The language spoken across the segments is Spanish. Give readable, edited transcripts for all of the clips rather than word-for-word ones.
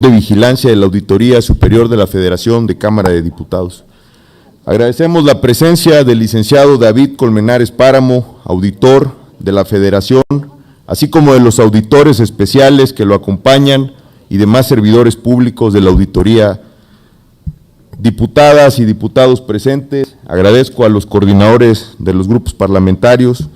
de Vigilancia de la Auditoría Superior de la Federación de Cámara de Diputados. Agradecemos la presencia del licenciado David Colmenares Páramo, auditor de la Federación, así como de los auditores especiales que lo acompañan y demás servidores públicos de la auditoría, diputadas y diputados presentes. Agradezco a los coordinadores de los grupos parlamentarios.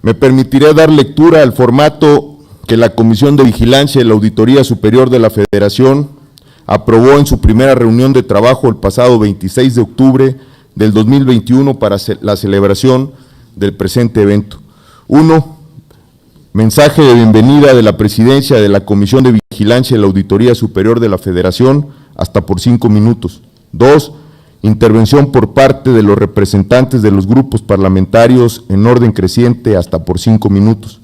Me permitiré dar lectura al formato que la Comisión de Vigilancia de la Auditoría Superior de la Federación aprobó en su primera reunión de trabajo el pasado 26 de octubre del 2021 para la celebración del presente evento. 1. Mensaje de bienvenida de la Presidencia de la Comisión de Vigilancia de la Auditoría Superior de la Federación, hasta por 5 minutos. 2. Intervención por parte de los representantes de los grupos parlamentarios en orden creciente, hasta por 5 minutos.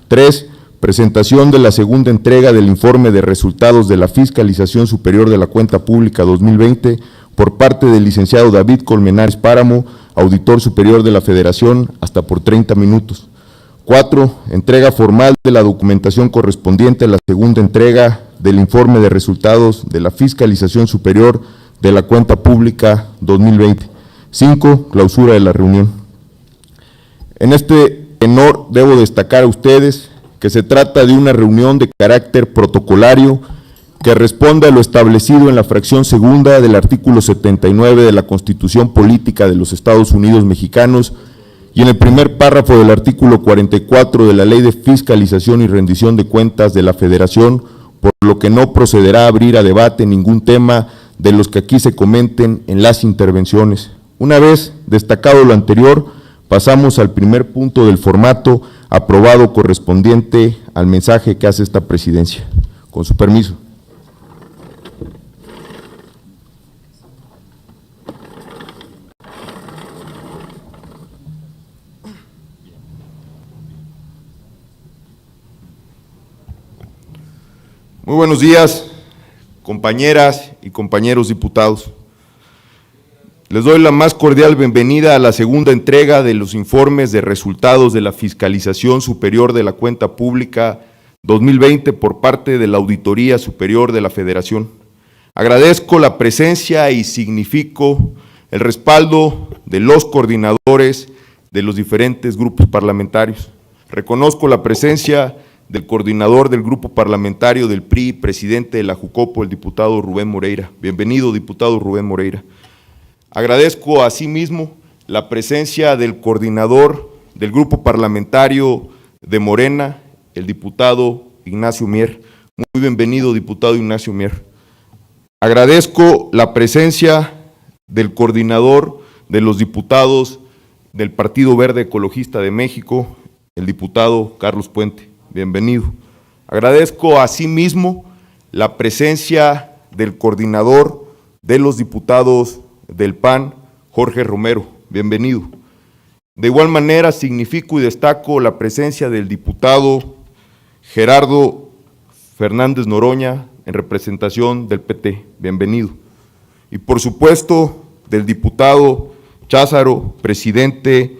3. Presentación de la segunda entrega del informe de resultados de la Fiscalización Superior de la Cuenta Pública 2020 por parte del licenciado David Colmenares Páramo, auditor superior de la Federación, hasta por 30 minutos. 4. Entrega formal de la documentación correspondiente a la segunda entrega del informe de resultados de la Fiscalización Superior de la Cuenta Pública 2020. 5. Clausura de la reunión. En este tenor debo destacar a ustedes que se trata de una reunión de carácter protocolario que responde a lo establecido en la fracción segunda del artículo 79 de la Constitución Política de los Estados Unidos Mexicanos y en el primer párrafo del artículo 44 de la Ley de Fiscalización y Rendición de Cuentas de la Federación, por lo que no procederá a abrir a debate ningún tema de los que aquí se comenten en las intervenciones. Una vez destacado lo anterior, pasamos al primer punto del formato aprobado correspondiente al mensaje que hace esta presidencia. Con su permiso. Muy buenos días, compañeras y compañeros diputados. Les doy la más cordial bienvenida a la segunda entrega de los informes de resultados de la Fiscalización Superior de la Cuenta Pública 2020 por parte de la Auditoría Superior de la Federación. Agradezco la presencia y significo el respaldo de los coordinadores de los diferentes grupos parlamentarios. Reconozco la presencia del coordinador del grupo parlamentario del PRI, presidente de la Jucopo, el diputado Rubén Moreira. Bienvenido, diputado Rubén Moreira. Agradezco asimismo la presencia del coordinador del grupo parlamentario de Morena, el diputado Ignacio Mier. Muy bienvenido, diputado Ignacio Mier. Agradezco la presencia del coordinador de los diputados del Partido Verde Ecologista de México, el diputado Carlos Puente. Bienvenido. Agradezco asimismo la presencia del coordinador de los diputados del PAN, Jorge Romero. Bienvenido. De igual manera, significo y destaco la presencia del diputado Gerardo Fernández Noroña, en representación del PT. Bienvenido. Y por supuesto, del diputado Cházaro, presidente,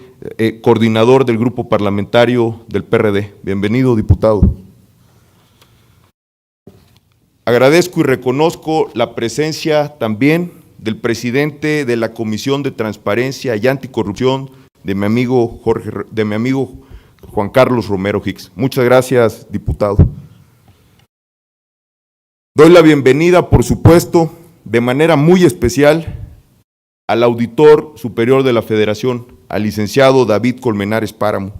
coordinador del grupo parlamentario del PRD. Bienvenido, diputado. Agradezco y reconozco la presencia también del presidente de la Comisión de Transparencia y Anticorrupción, de mi amigo Juan Carlos Romero Hicks. Muchas gracias, diputado. Doy la bienvenida, por supuesto, de manera muy especial, al auditor superior de la Federación, al licenciado David Colmenares Páramo,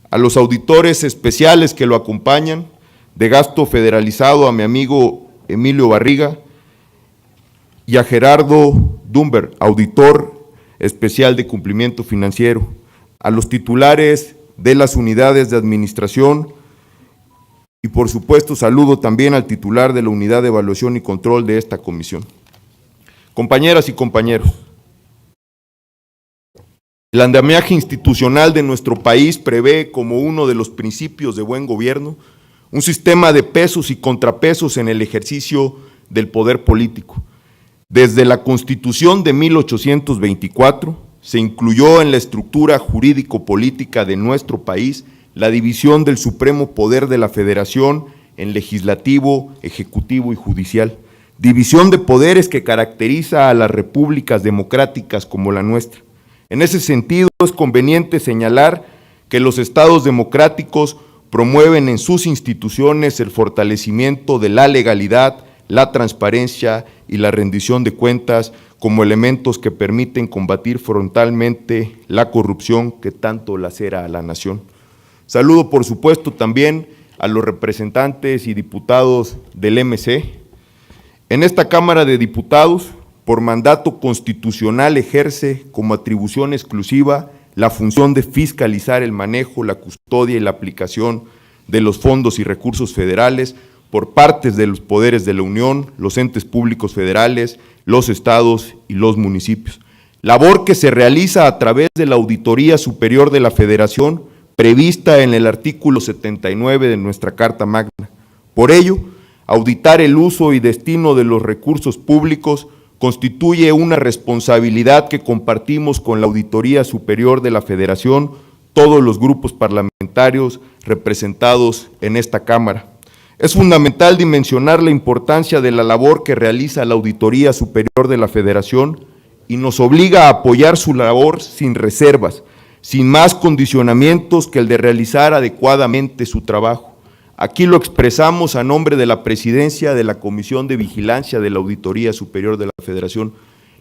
a los auditores especiales que lo acompañan, de gasto federalizado, a mi amigo Emilio Barriga, y a Gerardo Dumber, auditor especial de cumplimiento financiero, a los titulares de las unidades de administración y por supuesto saludo también al titular de la unidad de evaluación y control de esta comisión. Compañeras y compañeros, el andamiaje institucional de nuestro país prevé como uno de los principios de buen gobierno un sistema de pesos y contrapesos en el ejercicio del poder político. Desde la Constitución de 1824 se incluyó en la estructura jurídico-política de nuestro país la división del supremo poder de la Federación en legislativo, ejecutivo y judicial. División de poderes que caracteriza a las repúblicas democráticas como la nuestra. En ese sentido, es conveniente señalar que los estados democráticos promueven en sus instituciones el fortalecimiento de la legalidad, la transparencia y la rendición de cuentas como elementos que permiten combatir frontalmente la corrupción que tanto lacera a la nación. Saludo, por supuesto, también a los representantes y diputados del MC. En esta Cámara de Diputados, por mandato constitucional, ejerce como atribución exclusiva la función de fiscalizar el manejo, la custodia y la aplicación de los fondos y recursos federales por partes de los poderes de la Unión, los entes públicos federales, los estados y los municipios. Labor que se realiza a través de la Auditoría Superior de la Federación, prevista en el artículo 79 de nuestra Carta Magna. Por ello, auditar el uso y destino de los recursos públicos constituye una responsabilidad que compartimos con la Auditoría Superior de la Federación, todos los grupos parlamentarios representados en esta Cámara. Es fundamental dimensionar la importancia de la labor que realiza la Auditoría Superior de la Federación y nos obliga a apoyar su labor sin reservas, sin más condicionamientos que el de realizar adecuadamente su trabajo. Aquí lo expresamos a nombre de la presidencia de la Comisión de Vigilancia de la Auditoría Superior de la Federación.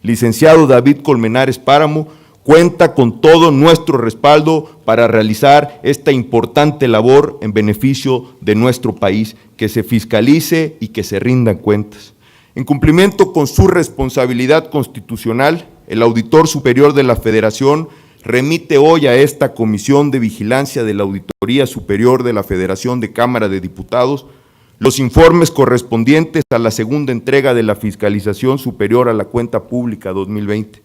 Licenciado David Colmenares Páramo cuenta con todo nuestro respaldo para realizar esta importante labor en beneficio de nuestro país, que se fiscalice y que se rindan cuentas. En cumplimiento con su responsabilidad constitucional, el Auditor Superior de la Federación remite hoy a esta Comisión de Vigilancia de la Auditoría Superior de la Federación de Cámara de Diputados los informes correspondientes a la segunda entrega de la Fiscalización Superior a la Cuenta Pública 2020.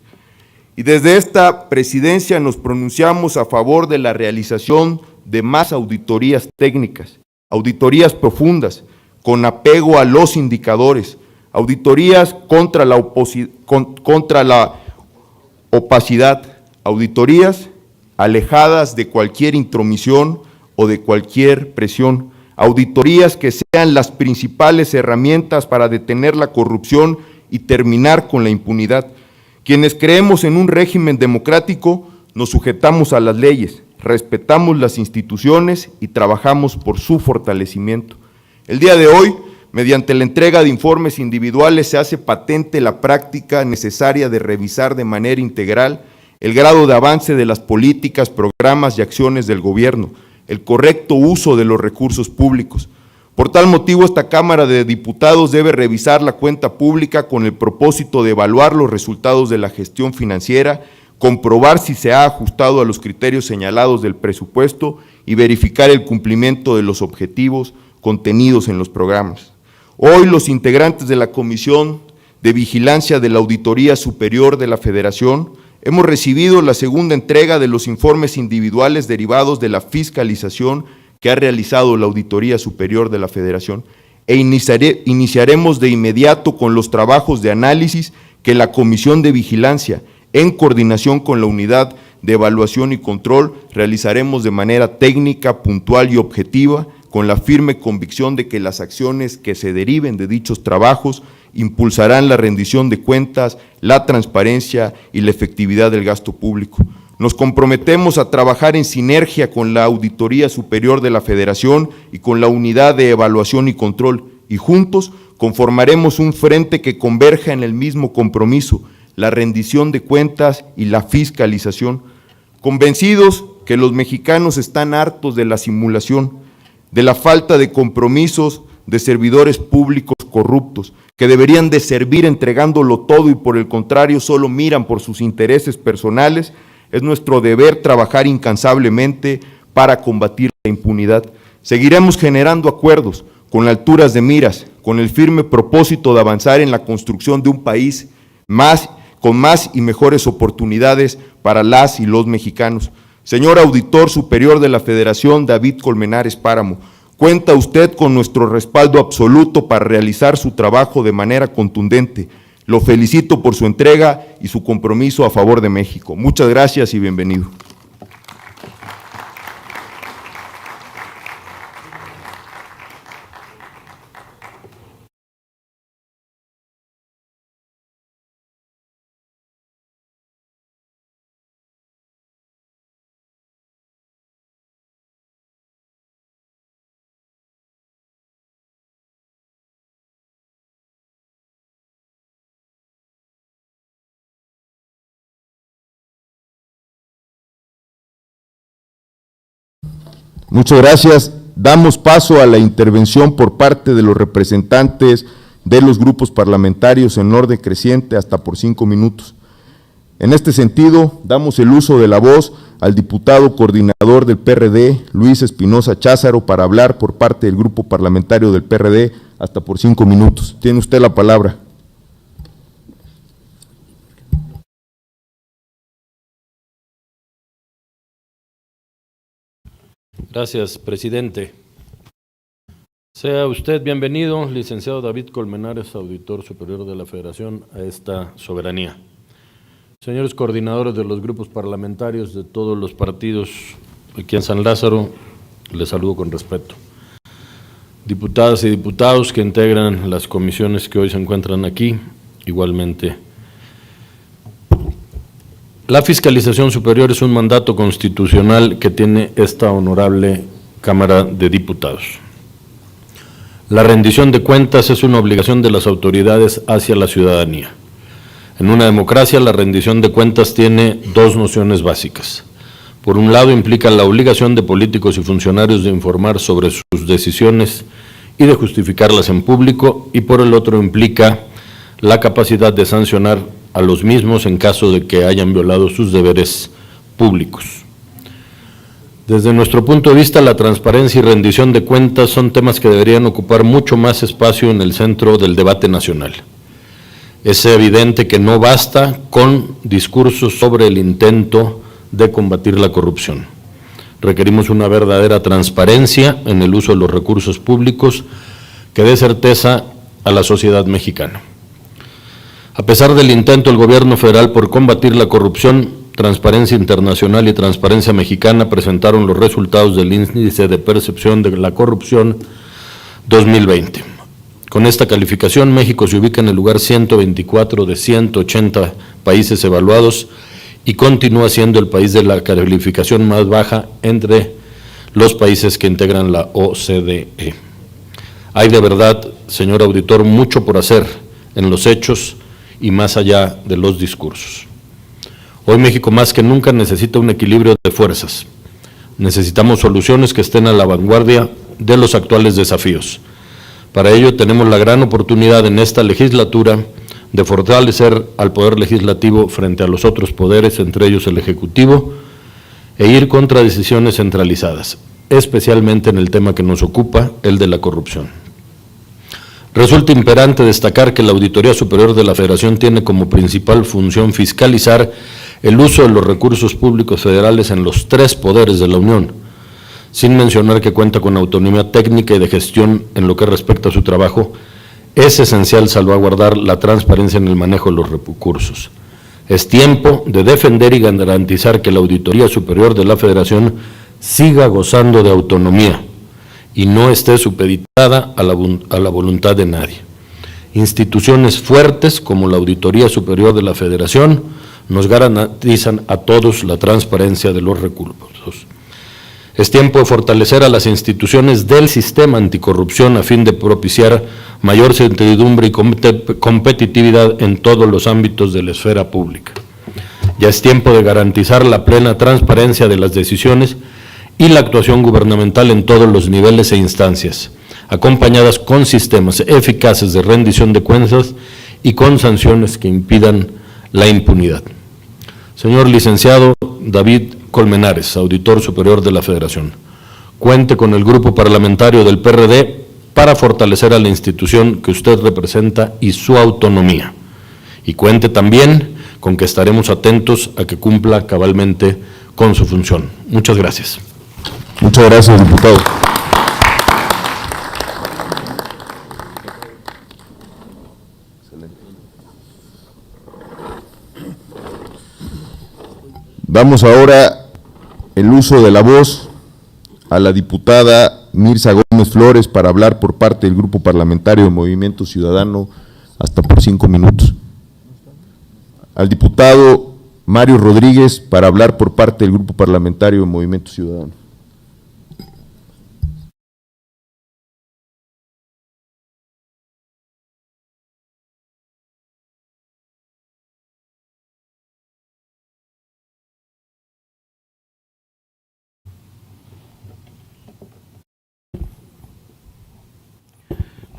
Y desde esta presidencia nos pronunciamos a favor de la realización de más auditorías técnicas, auditorías profundas, con apego a los indicadores, auditorías contra la opacidad, auditorías alejadas de cualquier intromisión o de cualquier presión, auditorías que sean las principales herramientas para detener la corrupción y terminar con la impunidad. Quienes creemos en un régimen democrático nos sujetamos a las leyes, respetamos las instituciones y trabajamos por su fortalecimiento. El día de hoy, mediante la entrega de informes individuales, se hace patente la práctica necesaria de revisar de manera integral el grado de avance de las políticas, programas y acciones del gobierno, el correcto uso de los recursos públicos. Por tal motivo, esta Cámara de Diputados debe revisar la cuenta pública con el propósito de evaluar los resultados de la gestión financiera, comprobar si se ha ajustado a los criterios señalados del presupuesto y verificar el cumplimiento de los objetivos contenidos en los programas. Hoy, los integrantes de la Comisión de Vigilancia de la Auditoría Superior de la Federación hemos recibido la segunda entrega de los informes individuales derivados de la fiscalización que ha realizado la Auditoría Superior de la Federación e iniciaremos de inmediato con los trabajos de análisis que la Comisión de Vigilancia, en coordinación con la Unidad de Evaluación y Control, realizaremos de manera técnica, puntual y objetiva, con la firme convicción de que las acciones que se deriven de dichos trabajos impulsarán la rendición de cuentas, la transparencia y la efectividad del gasto público. Nos comprometemos a trabajar en sinergia con la Auditoría Superior de la Federación y con la Unidad de Evaluación y Control, y juntos conformaremos un frente que converja en el mismo compromiso, la rendición de cuentas y la fiscalización, convencidos que los mexicanos están hartos de la simulación, de la falta de compromisos de servidores públicos corruptos, que deberían de servir entregándolo todo y por el contrario solo miran por sus intereses personales. Es nuestro deber trabajar incansablemente para combatir la impunidad. Seguiremos generando acuerdos con alturas de miras, con el firme propósito de avanzar en la construcción de un país con más y mejores oportunidades para las y los mexicanos. Señor Auditor Superior de la Federación, David Colmenares Páramo, cuenta usted con nuestro respaldo absoluto para realizar su trabajo de manera contundente. Lo felicito por su entrega y su compromiso a favor de México. Muchas gracias y bienvenido. Muchas gracias. Damos paso a la intervención por parte de los representantes de los grupos parlamentarios en orden creciente hasta por 5 minutos. En este sentido, damos el uso de la voz al diputado coordinador del PRD, Luis Espinosa Cházaro, para hablar por parte del grupo parlamentario del PRD hasta por 5 minutos. Tiene usted la palabra. Gracias, presidente. Sea usted bienvenido, licenciado David Colmenares, auditor superior de la Federación, a esta soberanía. Señores coordinadores de los grupos parlamentarios de todos los partidos aquí en San Lázaro, les saludo con respeto. Diputadas y diputados que integran las comisiones que hoy se encuentran aquí, igualmente. La fiscalización superior es un mandato constitucional que tiene esta honorable Cámara de Diputados. La rendición de cuentas es una obligación de las autoridades hacia la ciudadanía. En una democracia, la rendición de cuentas tiene dos nociones básicas. Por un lado, implica la obligación de políticos y funcionarios de informar sobre sus decisiones y de justificarlas en público, y por el otro implica la capacidad de sancionar a los mismos en caso de que hayan violado sus deberes públicos. Desde nuestro punto de vista, la transparencia y rendición de cuentas son temas que deberían ocupar mucho más espacio en el centro del debate nacional. Es evidente que no basta con discursos sobre el intento de combatir la corrupción. Requerimos una verdadera transparencia en el uso de los recursos públicos que dé certeza a la sociedad mexicana. A pesar del intento del gobierno federal por combatir la corrupción, Transparencia Internacional y Transparencia Mexicana presentaron los resultados del Índice de Percepción de la Corrupción 2020. Con esta calificación, México se ubica en el lugar 124 de 180 países evaluados y continúa siendo el país de la calificación más baja entre los países que integran la OCDE. Hay de verdad, señor auditor, mucho por hacer en los hechos y más allá de los discursos. Hoy México más que nunca necesita un equilibrio de fuerzas. Necesitamos soluciones que estén a la vanguardia de los actuales desafíos. Para ello tenemos la gran oportunidad en esta legislatura de fortalecer al Poder Legislativo frente a los otros poderes, entre ellos el Ejecutivo, e ir contra decisiones centralizadas, especialmente en el tema que nos ocupa, el de la corrupción. Resulta imperante destacar que la Auditoría Superior de la Federación tiene como principal función fiscalizar el uso de los recursos públicos federales en los tres poderes de la Unión, sin mencionar que cuenta con autonomía técnica y de gestión en lo que respecta a su trabajo. Es esencial salvaguardar la transparencia en el manejo de los recursos. Es tiempo de defender y garantizar que la Auditoría Superior de la Federación siga gozando de autonomía y no esté supeditada a la voluntad de nadie. Instituciones fuertes como la Auditoría Superior de la Federación nos garantizan a todos la transparencia de los recursos. Es tiempo de fortalecer a las instituciones del sistema anticorrupción a fin de propiciar mayor certidumbre y competitividad en todos los ámbitos de la esfera pública. Ya es tiempo de garantizar la plena transparencia de las decisiones y la actuación gubernamental en todos los niveles e instancias, acompañadas con sistemas eficaces de rendición de cuentas y con sanciones que impidan la impunidad. Señor licenciado David Colmenares, auditor superior de la Federación, cuente con el grupo parlamentario del PRD para fortalecer a la institución que usted representa y su autonomía. Y cuente también con que estaremos atentos a que cumpla cabalmente con su función. Muchas gracias. Muchas gracias, diputado. Damos ahora el uso de la voz a la diputada Mirza Gómez Flores para hablar por parte del Grupo Parlamentario de Movimiento Ciudadano hasta por 5 minutos. Al diputado Mario Rodríguez para hablar por parte del Grupo Parlamentario de Movimiento Ciudadano.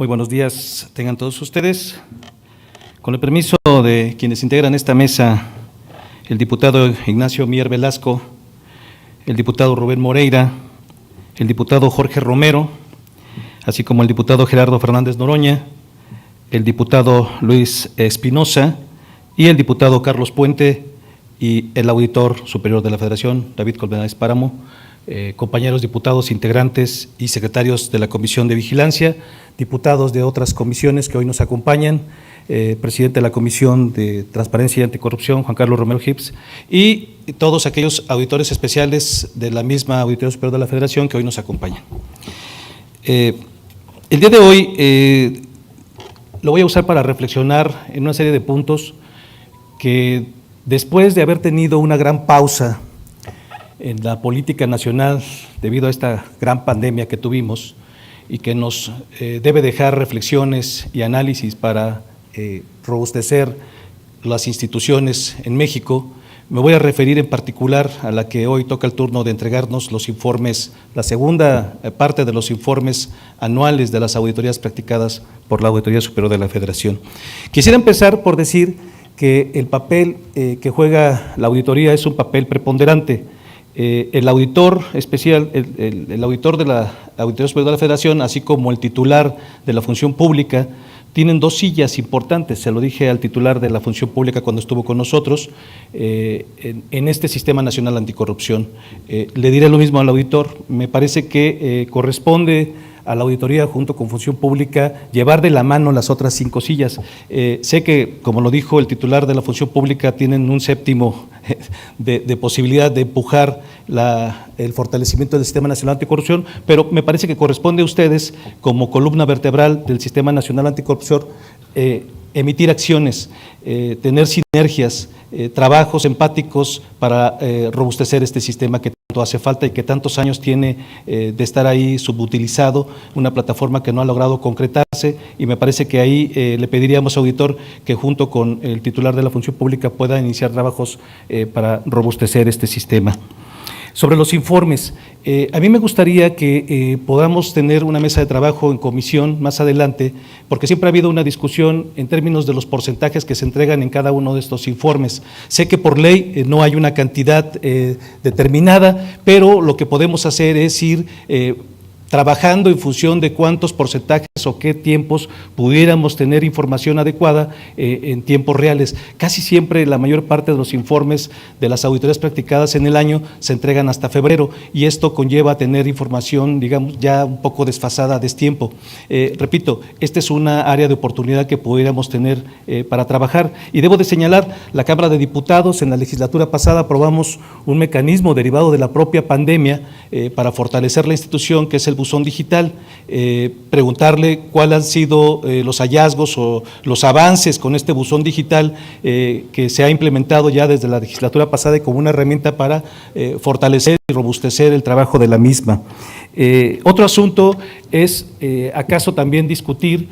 Muy buenos días tengan todos ustedes. Con el permiso de quienes integran esta mesa, el diputado Ignacio Mier Velasco, el diputado Rubén Moreira, el diputado Jorge Romero, así como el diputado Gerardo Fernández Noroña, el diputado Luis Espinosa y el diputado Carlos Puente y el auditor superior de la Federación, David Colmenares Páramo, compañeros diputados, integrantes y secretarios de la Comisión de Vigilancia, diputados de otras comisiones que hoy nos acompañan, presidente de la Comisión de Transparencia y Anticorrupción, Juan Carlos Romero Hips, y todos aquellos auditores especiales de la misma Auditoría Superior de la Federación que hoy nos acompañan. El día de hoy lo voy a usar para reflexionar en una serie de puntos que, después de haber tenido una gran pausa en la política nacional debido a esta gran pandemia que tuvimos y que nos debe dejar reflexiones y análisis para robustecer las instituciones en México, me voy a referir en particular a la que hoy toca el turno de entregarnos los informes, la segunda parte de los informes anuales de las auditorías practicadas por la Auditoría Superior de la Federación. Quisiera empezar por decir que el papel que juega la auditoría es un papel preponderante. El auditor especial, el auditor de la Auditoría Superior de la Federación, así como el titular de la función pública, tienen dos sillas importantes, se lo dije al titular de la función pública cuando estuvo con nosotros, en este Sistema Nacional Anticorrupción. Le diré lo mismo al auditor, me parece que corresponde a la auditoría junto con función pública llevar de la mano las otras 5 sillas. Sé que, como lo dijo el titular de la función pública, tienen un séptimo de posibilidad de empujar el fortalecimiento del Sistema Nacional Anticorrupción, pero me parece que corresponde a ustedes, como columna vertebral del Sistema Nacional Anticorrupción, emitir acciones, tener sinergias, trabajos empáticos para robustecer este sistema que tanto hace falta y que tantos años tiene de estar ahí subutilizado, una plataforma que no ha logrado concretarse, y me parece que ahí le pediríamos, auditor, que junto con el titular de la función pública pueda iniciar trabajos para robustecer este sistema. Sobre los informes, a mí me gustaría que podamos tener una mesa de trabajo en comisión más adelante, porque siempre ha habido una discusión en términos de los porcentajes que se entregan en cada uno de estos informes. Sé que por ley no hay una cantidad determinada, pero lo que podemos hacer es ir trabajando en función de cuántos porcentajes o qué tiempos pudiéramos tener información adecuada en tiempos reales. Casi siempre la mayor parte de los informes de las auditorías practicadas en el año se entregan hasta febrero, y esto conlleva a tener información, digamos, ya un poco desfasada a destiempo. Repito, esta es una área de oportunidad que pudiéramos tener para trabajar, y debo de señalar, la Cámara de Diputados en la legislatura pasada aprobamos un mecanismo derivado de la propia pandemia para fortalecer la institución, que es el buzón digital, preguntarle cuáles han sido los hallazgos o los avances con este buzón digital que se ha implementado ya desde la legislatura pasada y como una herramienta para fortalecer y robustecer el trabajo de la misma. Otro asunto es acaso también discutir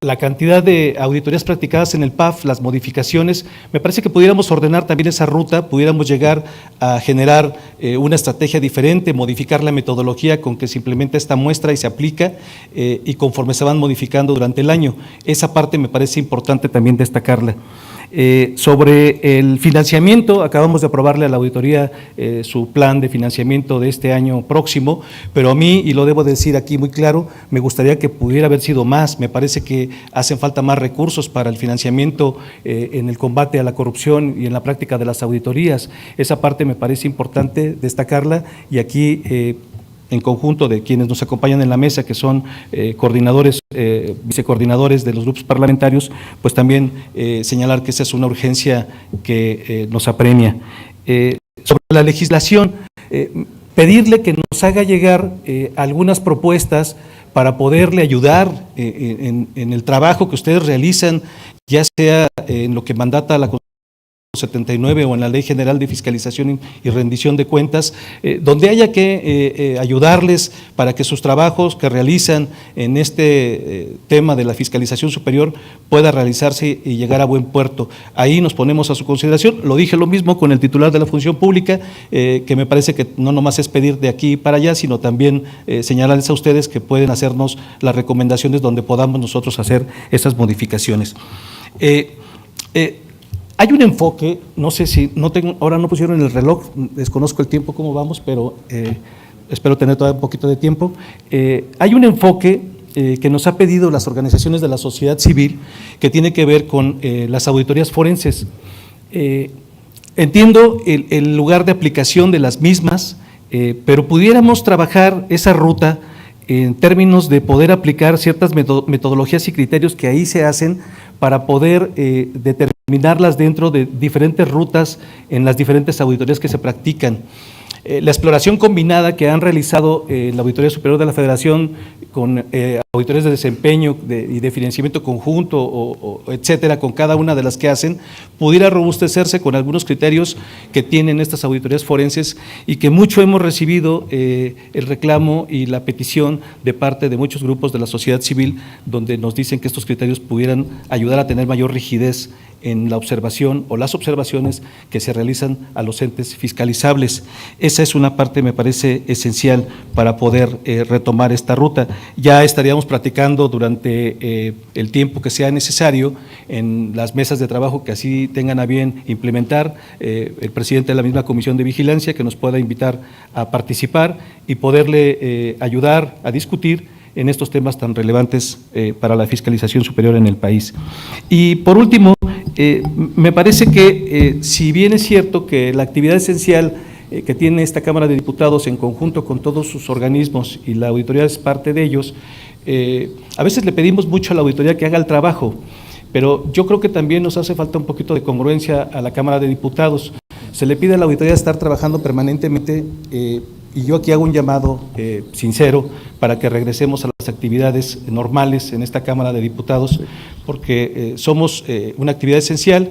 la cantidad de auditorías practicadas en el PAF, las modificaciones. Me parece que pudiéramos ordenar también esa ruta, pudiéramos llegar a generar una estrategia diferente, modificar la metodología con que se implementa esta muestra y se aplica, y conforme se van modificando durante el año. Esa parte me parece importante también destacarla. Sobre el financiamiento, acabamos de aprobarle a la auditoría su plan de financiamiento de este año próximo, pero a mí, y lo debo decir aquí muy claro, me gustaría que pudiera haber sido más. Me parece que hacen falta más recursos para el financiamiento en el combate a la corrupción y en la práctica de las auditorías. Esa parte me parece importante destacarla, y aquí en conjunto de quienes nos acompañan en la mesa, que son coordinadores, vicecoordinadores de los grupos parlamentarios, pues también señalar que esa es una urgencia que nos apremia. Sobre la legislación, pedirle que nos haga llegar algunas propuestas para poderle ayudar en el trabajo que ustedes realizan, ya sea en lo que mandata la Constitución 79 o en la Ley General de Fiscalización y Rendición de Cuentas, donde haya que ayudarles para que sus trabajos que realizan en este tema de la fiscalización superior pueda realizarse y llegar a buen puerto. Ahí nos ponemos a su consideración. Lo dije lo mismo con el titular de la Función Pública, que me parece que no nomás es pedir de aquí para allá, sino también señalarles a ustedes que pueden hacernos las recomendaciones donde podamos nosotros hacer esas modificaciones. Hay un enfoque, no sé si, ahora no pusieron el reloj, desconozco el tiempo, cómo vamos, pero espero tener todavía un poquito de tiempo. Hay un enfoque que nos ha pedido las organizaciones de la sociedad civil que tiene que ver con las auditorías forenses. Entiendo el lugar de aplicación de las mismas, pero pudiéramos trabajar esa ruta en términos de poder aplicar ciertas metodologías y criterios que ahí se hacen para poder determinarlas dentro de diferentes rutas en las diferentes auditorías que se practican. La exploración combinada que han realizado la Auditoría Superior de la Federación con auditorías de desempeño y de financiamiento conjunto, etcétera, con cada una de las que hacen, pudiera robustecerse con algunos criterios que tienen estas auditorías forenses y que mucho hemos recibido el reclamo y la petición de parte de muchos grupos de la sociedad civil, donde nos dicen que estos criterios pudieran ayudar a tener mayor rigidez en la observación o las observaciones que se realizan a los entes fiscalizables. Esa es una parte, me parece, esencial para poder retomar esta ruta. Ya estaríamos platicando durante el tiempo que sea necesario en las mesas de trabajo que así tengan a bien implementar, el presidente de la misma Comisión de Vigilancia que nos pueda invitar a participar y poderle ayudar a discutir en estos temas tan relevantes para la fiscalización superior en el país. Y por último, me parece que si bien es cierto que la actividad esencial que tiene esta Cámara de Diputados en conjunto con todos sus organismos y la auditoría es parte de ellos, a veces le pedimos mucho a la auditoría que haga el trabajo, pero yo creo que también nos hace falta un poquito de congruencia a la Cámara de Diputados. Se le pide a la auditoría estar trabajando permanentemente y yo aquí hago un llamado sincero para que regresemos a las actividades normales en esta Cámara de Diputados, porque somos una actividad esencial,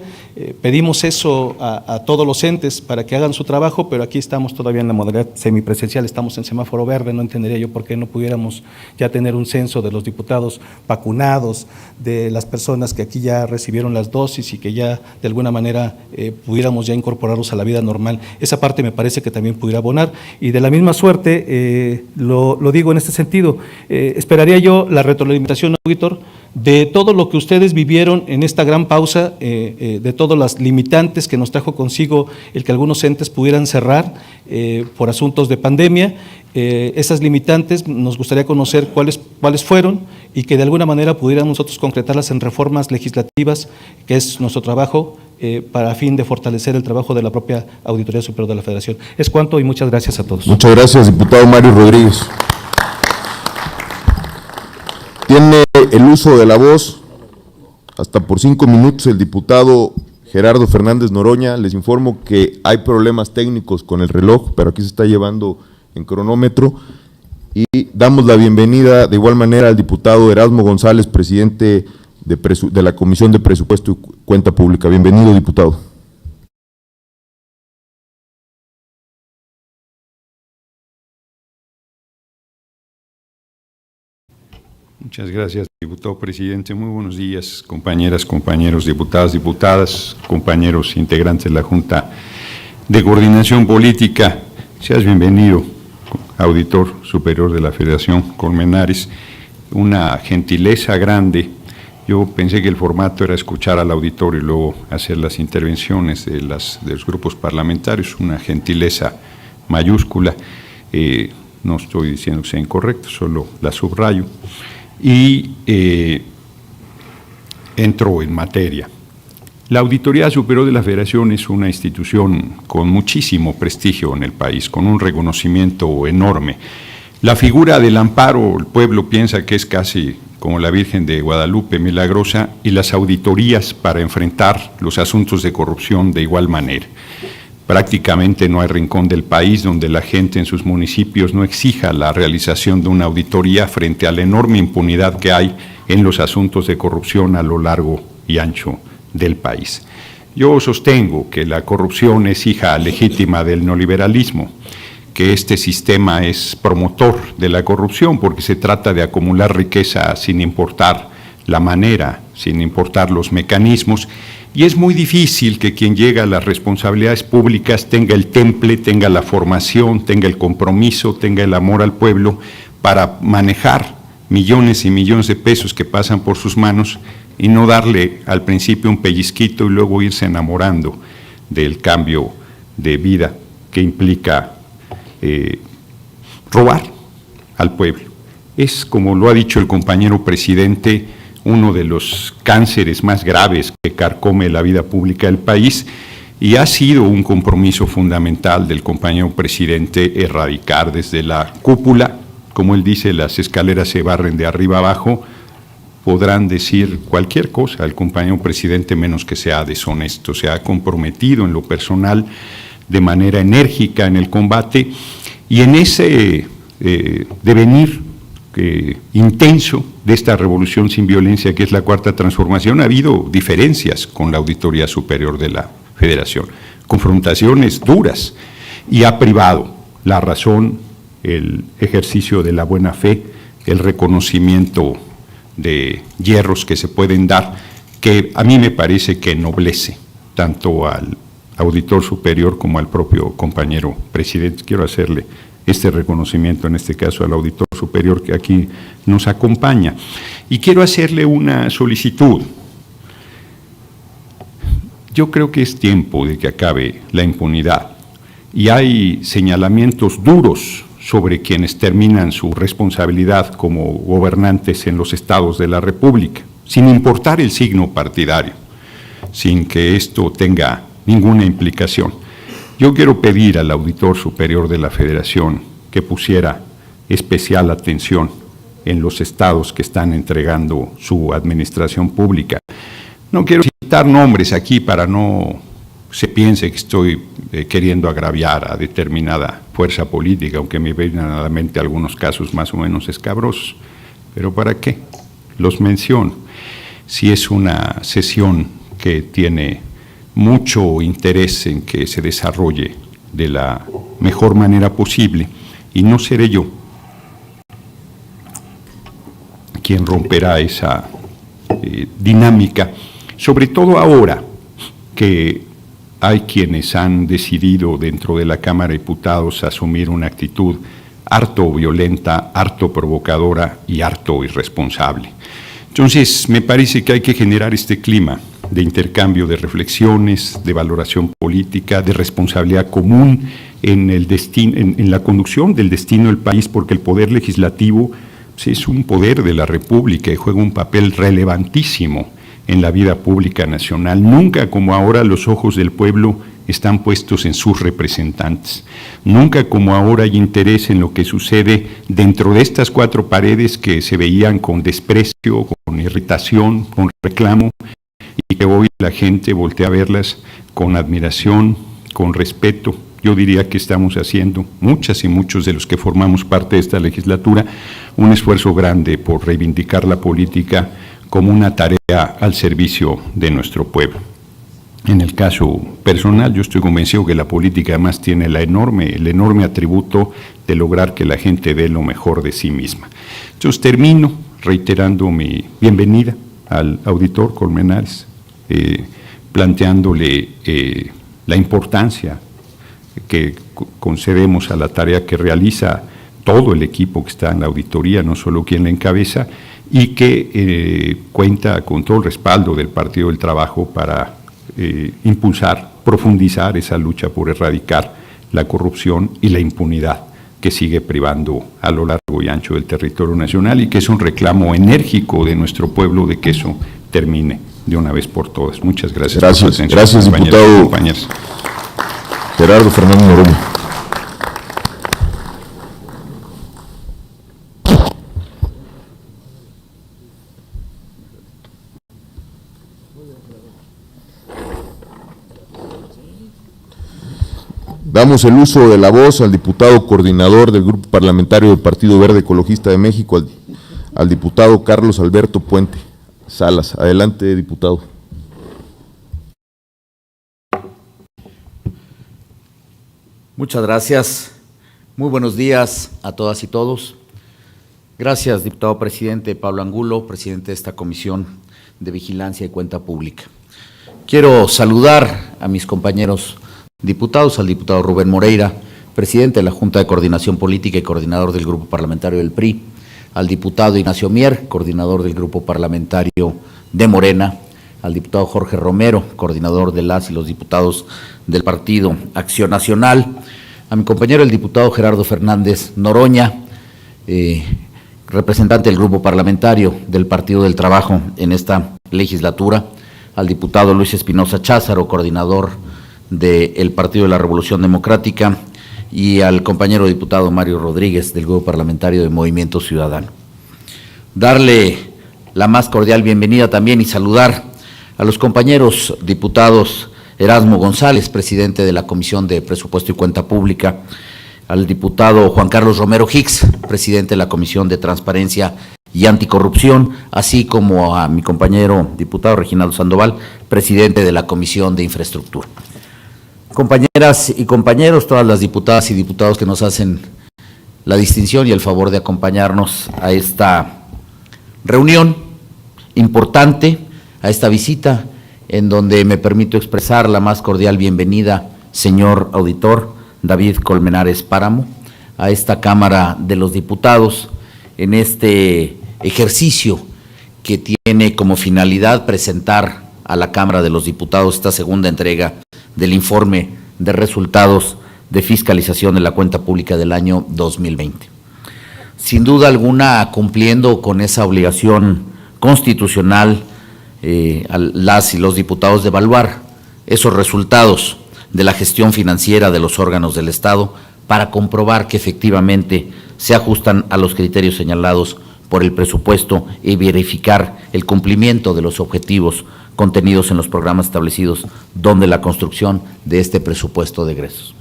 pedimos eso a todos los entes para que hagan su trabajo, pero aquí estamos todavía en la modalidad semipresencial, estamos en semáforo verde, no entendería yo por qué no pudiéramos ya tener un censo de los diputados vacunados, de las personas que aquí ya recibieron las dosis y que ya de alguna manera pudiéramos ya incorporarlos a la vida normal. Esa parte me parece que también pudiera abonar, y de la misma suerte, lo digo en este sentido, esperaría yo la retroalimentación, auditor, de todo lo que ustedes vivieron en esta gran pausa, de todas las limitantes que nos trajo consigo el que algunos entes pudieran cerrar por asuntos de pandemia. Esas limitantes nos gustaría conocer cuáles fueron y que de alguna manera pudiéramos nosotros concretarlas en reformas legislativas, que es nuestro trabajo, para fin de fortalecer el trabajo de la propia Auditoría Superior de la Federación. Es cuanto y muchas gracias a todos. Muchas gracias, diputado Mario Rodríguez. Tiene el uso de la voz hasta por 5 minutos el diputado Gerardo Fernández Noroña. Les informo que hay problemas técnicos con el reloj, pero aquí se está llevando en cronómetro. Y damos la bienvenida de igual manera al diputado Erasmo González, presidente de la Comisión de Presupuesto y Cuenta Pública. Bienvenido, diputado. Muchas gracias, diputado presidente. Muy buenos días, compañeras, compañeros, diputadas, diputadas, compañeros integrantes de la Junta de Coordinación Política. Seas bienvenido, auditor superior de la Federación Colmenares. Una gentileza grande. Yo pensé que el formato era escuchar al auditor y luego hacer las intervenciones de los grupos parlamentarios. Una gentileza mayúscula. No estoy diciendo que sea incorrecto, solo la subrayo. Y entro en materia. La Auditoría Superior de la Federación es una institución con muchísimo prestigio en el país, con un reconocimiento enorme. La figura del amparo, el pueblo piensa que es casi como la Virgen de Guadalupe milagrosa, y las auditorías para enfrentar los asuntos de corrupción de igual manera. Prácticamente no hay rincón del país donde la gente en sus municipios no exija la realización de una auditoría frente a la enorme impunidad que hay en los asuntos de corrupción a lo largo y ancho del país. Yo sostengo que la corrupción es hija legítima del neoliberalismo, que este sistema es promotor de la corrupción porque se trata de acumular riqueza sin importar la manera, sin importar los mecanismos, y es muy difícil que quien llega a las responsabilidades públicas tenga el temple, tenga la formación, tenga el compromiso, tenga el amor al pueblo para manejar millones y millones de pesos que pasan por sus manos y no darle al principio un pellizquito y luego irse enamorando del cambio de vida que implica robar al pueblo. Es, como lo ha dicho el compañero presidente, uno de los cánceres más graves que carcome la vida pública del país y ha sido un compromiso fundamental del compañero presidente erradicar desde la cúpula. Como él dice, las escaleras se barren de arriba abajo. Podrán decir cualquier cosa al compañero presidente menos que sea deshonesto. Se ha comprometido en lo personal de manera enérgica en el combate y en ese devenir intenso de esta revolución sin violencia que es la Cuarta Transformación, ha habido diferencias con la Auditoría Superior de la Federación, confrontaciones duras, y ha privado la razón, el ejercicio de la buena fe, el reconocimiento de hierros que se pueden dar, que a mí me parece que ennoblece tanto al auditor superior como al propio compañero presidente. Quiero hacerle este reconocimiento, en este caso al auditor superior que aquí nos acompaña. Y quiero hacerle una solicitud. Yo creo que es tiempo de que acabe la impunidad y hay señalamientos duros sobre quienes terminan su responsabilidad como gobernantes en los estados de la República, sin importar el signo partidario, sin que esto tenga ninguna implicación. Yo quiero pedir al auditor superior de la Federación que pusiera especial atención en los estados que están entregando su administración pública. No quiero citar nombres aquí para no se piense que estoy queriendo agraviar a determinada fuerza política, aunque me vengan a la mente algunos casos más o menos escabrosos. ¿Pero para qué? Los menciono. Si es una sesión que tiene mucho interés en que se desarrolle de la mejor manera posible, y no seré yo quien romperá esa dinámica, sobre todo ahora que hay quienes han decidido dentro de la Cámara de Diputados asumir una actitud harto violenta, harto provocadora y harto irresponsable. Entonces, me parece que hay que generar este clima de intercambio de reflexiones, de valoración política, de responsabilidad común en el destino, en la conducción del destino del país, porque el poder legislativo pues, es un poder de la República y juega un papel relevantísimo en la vida pública nacional. Nunca como ahora los ojos del pueblo están puestos en sus representantes. Nunca como ahora hay interés en lo que sucede dentro de estas cuatro paredes que se veían con desprecio, con irritación, con reclamo, y que hoy la gente voltea a verlas con admiración, con respeto. Yo diría que estamos haciendo, muchas y muchos de los que formamos parte de esta legislatura, un esfuerzo grande por reivindicar la política como una tarea al servicio de nuestro pueblo. En el caso personal, yo estoy convencido que la política además tiene el enorme atributo de lograr que la gente dé lo mejor de sí misma. Entonces termino reiterando mi bienvenida al auditor Colmenares, planteándole la importancia que concedemos a la tarea que realiza todo el equipo que está en la auditoría, no solo quien la encabeza, y que cuenta con todo el respaldo del Partido del Trabajo para impulsar, profundizar esa lucha por erradicar la corrupción y la impunidad que sigue privando a lo largo y ancho del territorio nacional y que es un reclamo enérgico de nuestro pueblo de que eso termine de una vez por todas. Muchas gracias. Gracias, diputado Gerardo Fernando Noroña. Damos el uso de la voz al diputado coordinador del Grupo Parlamentario del Partido Verde Ecologista de México, al diputado Carlos Alberto Puente Salas. Adelante, diputado. Muchas gracias. Muy buenos días a todas y todos. Gracias, diputado presidente Pablo Angulo, presidente de esta Comisión de Vigilancia y Cuenta Pública. Quiero saludar a mis compañeros diputados, al diputado Rubén Moreira, presidente de la Junta de Coordinación Política y coordinador del Grupo Parlamentario del PRI, al diputado Ignacio Mier, coordinador del Grupo Parlamentario de Morena, al diputado Jorge Romero, coordinador de las y los diputados del Partido Acción Nacional, a mi compañero el diputado Gerardo Fernández Noroña, representante del Grupo Parlamentario del Partido del Trabajo en esta legislatura, al diputado Luis Espinosa Cházaro, coordinador del Partido de la Revolución Democrática, y al compañero diputado Mario Rodríguez del Grupo Parlamentario de Movimiento Ciudadano. Darle la más cordial bienvenida también y saludar a los compañeros diputados Erasmo González, presidente de la Comisión de Presupuesto y Cuenta Pública, al diputado Juan Carlos Romero Hicks, presidente de la Comisión de Transparencia y Anticorrupción, así como a mi compañero diputado Reginaldo Sandoval, presidente de la Comisión de Infraestructura. Compañeras y compañeros, todas las diputadas y diputados que nos hacen la distinción y el favor de acompañarnos a esta reunión importante, a esta visita, en donde me permito expresar la más cordial bienvenida, señor auditor David Colmenares Páramo, a esta Cámara de los Diputados, en este ejercicio que tiene como finalidad presentar a la Cámara de los Diputados esta segunda entrega del informe de resultados de fiscalización de la cuenta pública del año 2020. Sin duda alguna, cumpliendo con esa obligación constitucional a las y los diputados de evaluar esos resultados de la gestión financiera de los órganos del Estado para comprobar que efectivamente se ajustan a los criterios señalados por el presupuesto y verificar el cumplimiento de los objetivos contenidos en los programas establecidos donde la construcción de este presupuesto de egresos.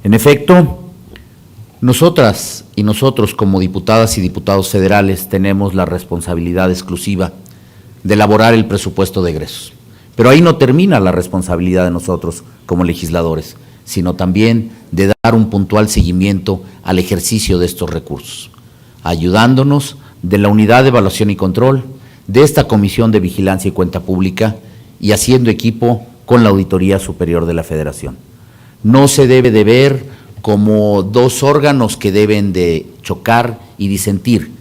En efecto, nosotras y nosotros como diputadas y diputados federales tenemos la responsabilidad exclusiva de elaborar el presupuesto de egresos. Pero ahí no termina la responsabilidad de nosotros como legisladores, sino también de dar un puntual seguimiento al ejercicio de estos recursos, ayudándonos de la Unidad de Evaluación y Control, de esta Comisión de Vigilancia y Cuenta Pública y haciendo equipo con la Auditoría Superior de la Federación. No se debe de ver como dos órganos que deben de chocar y disentir,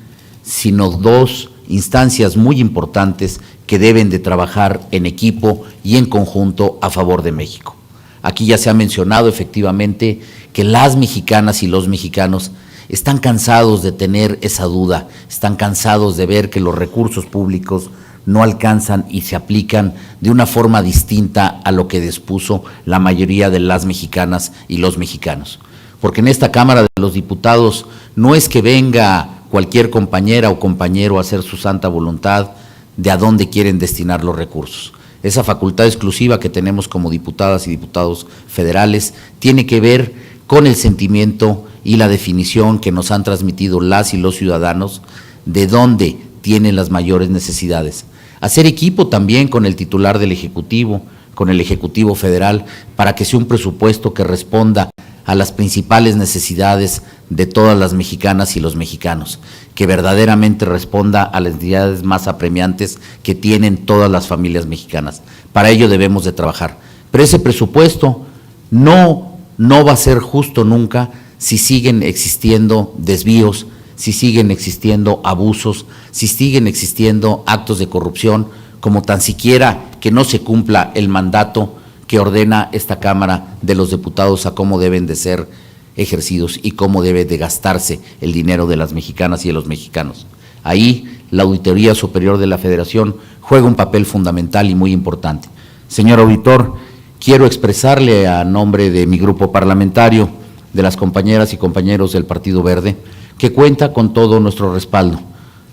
sino dos instancias muy importantes que deben de trabajar en equipo y en conjunto a favor de México. Aquí ya se ha mencionado efectivamente que las mexicanas y los mexicanos están cansados de tener esa duda, están cansados de ver que los recursos públicos no alcanzan y se aplican de una forma distinta a lo que dispuso la mayoría de las mexicanas y los mexicanos. Porque en esta Cámara de los Diputados no es que venga cualquier compañera o compañero a hacer su santa voluntad de a dónde quieren destinar los recursos. Esa facultad exclusiva que tenemos como diputadas y diputados federales tiene que ver con el sentimiento y la definición que nos han transmitido las y los ciudadanos de dónde tienen las mayores necesidades. Hacer equipo también con el titular del Ejecutivo, con el Ejecutivo Federal, para que sea un presupuesto que responda a las principales necesidades de todas las mexicanas y los mexicanos, que verdaderamente responda a las necesidades más apremiantes que tienen todas las familias mexicanas. Para ello debemos de trabajar. Pero ese presupuesto no va a ser justo nunca si siguen existiendo desvíos, si siguen existiendo abusos, si siguen existiendo actos de corrupción, como tan siquiera que no se cumpla el mandato que ordena esta Cámara de los Diputados a cómo deben de ser ejercidos y cómo debe de gastarse el dinero de las mexicanas y de los mexicanos. Ahí la Auditoría Superior de la Federación juega un papel fundamental y muy importante. Señor auditor, quiero expresarle a nombre de mi grupo parlamentario, de las compañeras y compañeros del Partido Verde, que cuenta con todo nuestro respaldo,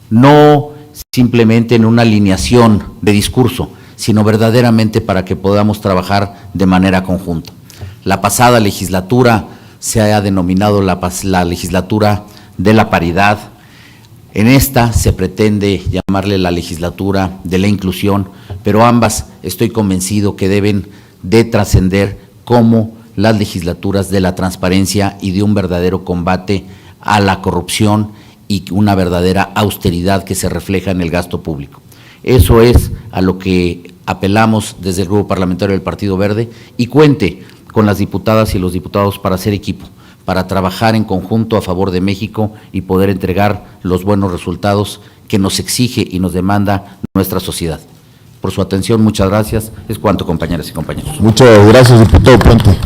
no simplemente en una alineación de discurso, sino verdaderamente para que podamos trabajar de manera conjunta. La pasada legislatura se ha denominado la legislatura de la paridad. En esta se pretende llamarle la legislatura de la inclusión, pero ambas estoy convencido que deben de trascender como las legislaturas de la transparencia y de un verdadero combate a la corrupción y una verdadera austeridad que se refleja en el gasto público. Eso es a lo que apelamos desde el Grupo Parlamentario del Partido Verde, y cuente con las diputadas y los diputados para hacer equipo, para trabajar en conjunto a favor de México y poder entregar los buenos resultados que nos exige y nos demanda nuestra sociedad. Por su atención, muchas gracias. Es cuanto, compañeras y compañeros. Muchas gracias, diputado Puente.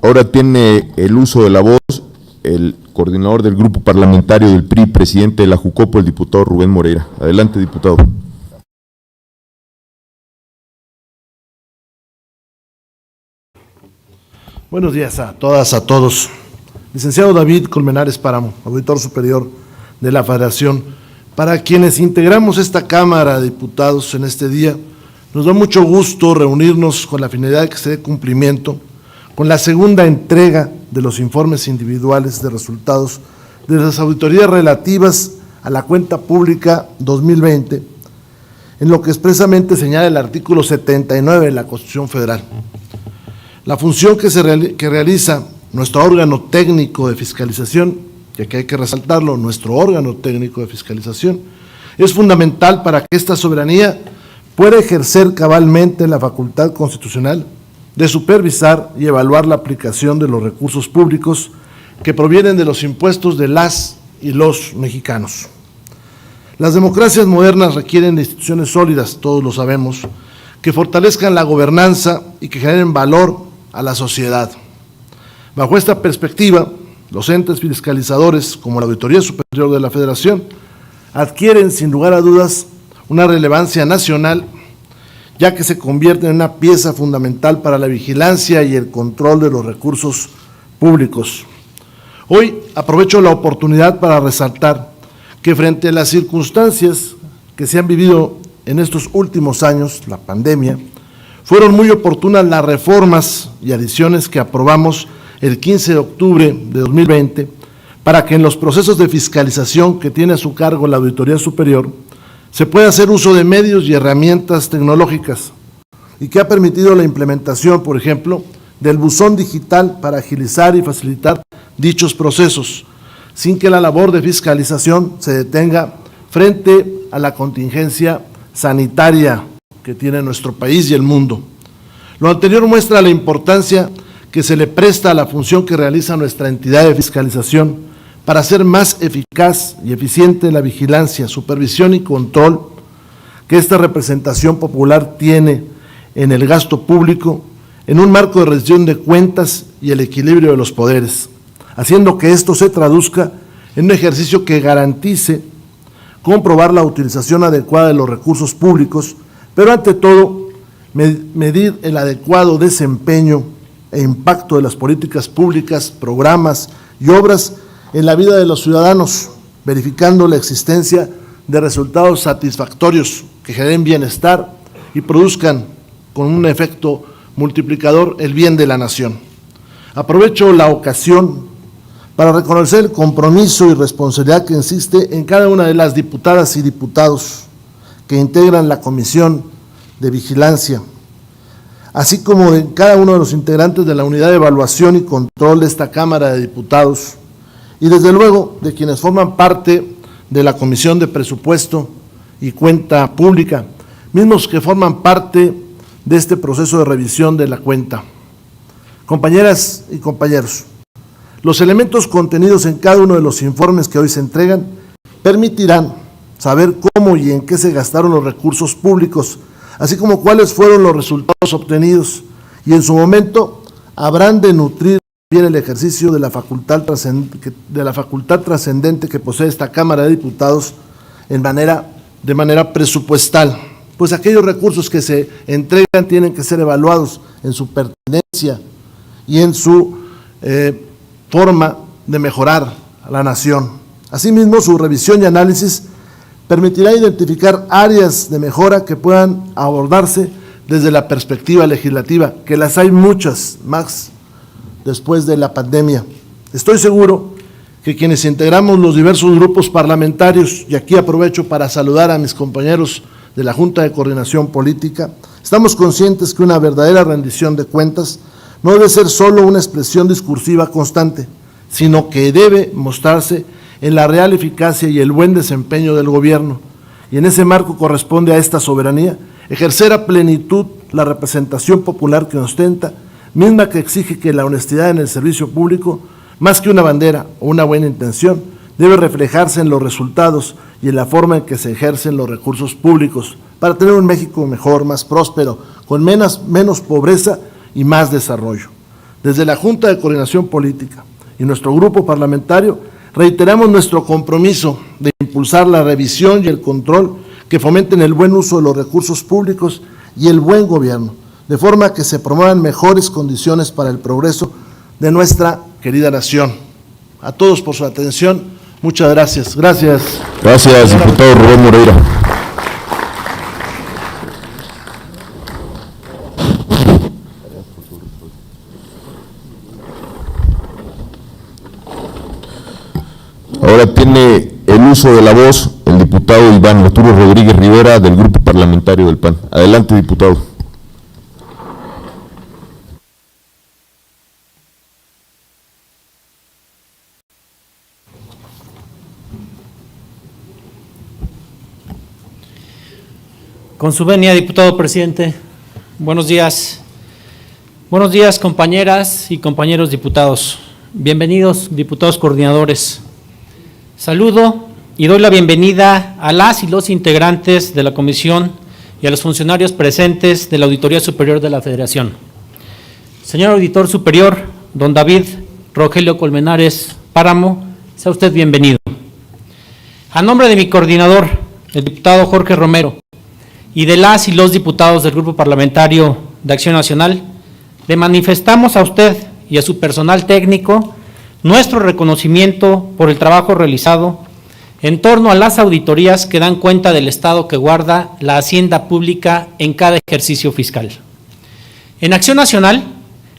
Ahora tiene el uso de la voz el coordinador del grupo parlamentario del PRI, presidente de la Jucopo, el diputado Rubén Moreira. Adelante, diputado. Buenos días a todas, a todos. Licenciado David Colmenares Páramo, auditor superior de la Federación. Para quienes integramos esta Cámara de Diputados en este día, nos da mucho gusto reunirnos con la finalidad de que se dé cumplimiento con la segunda entrega de los informes individuales de resultados de las auditorías relativas a la cuenta pública 2020, en lo que expresamente señala el artículo 79 de la Constitución Federal. La función que realiza nuestro órgano técnico de fiscalización, y aquí hay que resaltarlo, nuestro órgano técnico de fiscalización, es fundamental para que esta soberanía pueda ejercer cabalmente la facultad constitucional de supervisar y evaluar la aplicación de los recursos públicos que provienen de los impuestos de las y los mexicanos. Las democracias modernas requieren de instituciones sólidas, todos lo sabemos, que fortalezcan la gobernanza y que generen valor a la sociedad. Bajo esta perspectiva, los entes fiscalizadores, como la Auditoría Superior de la Federación, adquieren sin lugar a dudas una relevancia nacional, ya que se convierten en una pieza fundamental para la vigilancia y el control de los recursos públicos. Hoy aprovecho la oportunidad para resaltar que frente a las circunstancias que se han vivido en estos últimos años, la pandemia, fueron muy oportunas las reformas y adiciones que aprobamos el 15 de octubre de 2020 para que en los procesos de fiscalización que tiene a su cargo la Auditoría Superior se puede hacer uso de medios y herramientas tecnológicas, y que ha permitido la implementación, por ejemplo, del buzón digital para agilizar y facilitar dichos procesos, sin que la labor de fiscalización se detenga frente a la contingencia sanitaria que tiene nuestro país y el mundo. Lo anterior muestra la importancia que se le presta a la función que realiza nuestra entidad de fiscalización para hacer más eficaz y eficiente la vigilancia, supervisión y control que esta representación popular tiene en el gasto público, en un marco de rendición de cuentas y el equilibrio de los poderes, haciendo que esto se traduzca en un ejercicio que garantice comprobar la utilización adecuada de los recursos públicos, pero ante todo, medir el adecuado desempeño e impacto de las políticas públicas, programas y obras en la vida de los ciudadanos, verificando la existencia de resultados satisfactorios que generen bienestar y produzcan con un efecto multiplicador el bien de la nación. Aprovecho la ocasión para reconocer el compromiso y responsabilidad que existe en cada una de las diputadas y diputados que integran la Comisión de Vigilancia, así como en cada uno de los integrantes de la Unidad de Evaluación y Control de esta Cámara de Diputados, y desde luego de quienes forman parte de la Comisión de Presupuesto y Cuenta Pública, mismos que forman parte de este proceso de revisión de la cuenta. Compañeras y compañeros, los elementos contenidos en cada uno de los informes que hoy se entregan permitirán saber cómo y en qué se gastaron los recursos públicos, así como cuáles fueron los resultados obtenidos, y en su momento habrán de nutrir bien el ejercicio de la facultad trascendente que posee esta Cámara de Diputados de manera presupuestal, pues aquellos recursos que se entregan tienen que ser evaluados en su pertinencia y en su forma de mejorar a la nación. Asimismo, su revisión y análisis permitirá identificar áreas de mejora que puedan abordarse desde la perspectiva legislativa, que las hay muchas más después de la pandemia. Estoy seguro que quienes integramos los diversos grupos parlamentarios, y aquí aprovecho para saludar a mis compañeros de la Junta de Coordinación Política, estamos conscientes que una verdadera rendición de cuentas no debe ser solo una expresión discursiva constante, sino que debe mostrarse en la real eficacia y el buen desempeño del gobierno. Y en ese marco corresponde a esta soberanía ejercer a plenitud la representación popular que ostenta, misma que exige que la honestidad en el servicio público, más que una bandera o una buena intención, debe reflejarse en los resultados y en la forma en que se ejercen los recursos públicos para tener un México mejor, más próspero, con menos pobreza y más desarrollo. Desde la Junta de Coordinación Política y nuestro grupo parlamentario reiteramos nuestro compromiso de impulsar la revisión y el control que fomenten el buen uso de los recursos públicos y el buen gobierno, de forma que se promuevan mejores condiciones para el progreso de nuestra querida nación. A todos por su atención, muchas gracias. Gracias. Gracias, diputado Rubén Moreira. Ahora tiene el uso de la voz el diputado Iván Arturo Rodríguez Rivera, del Grupo Parlamentario del PAN. Adelante, diputado. Con su venia, diputado presidente, buenos días. Buenos días, compañeras y compañeros diputados. Bienvenidos, diputados coordinadores. Saludo y doy la bienvenida a las y los integrantes de la comisión y a los funcionarios presentes de la Auditoría Superior de la Federación. Señor Auditor Superior, don David Rogelio Colmenares Páramo, sea usted bienvenido. A nombre de mi coordinador, el diputado Jorge Romero, y de las y los diputados del Grupo Parlamentario de Acción Nacional, le manifestamos a usted y a su personal técnico nuestro reconocimiento por el trabajo realizado en torno a las auditorías que dan cuenta del estado que guarda la hacienda pública en cada ejercicio fiscal. En Acción Nacional,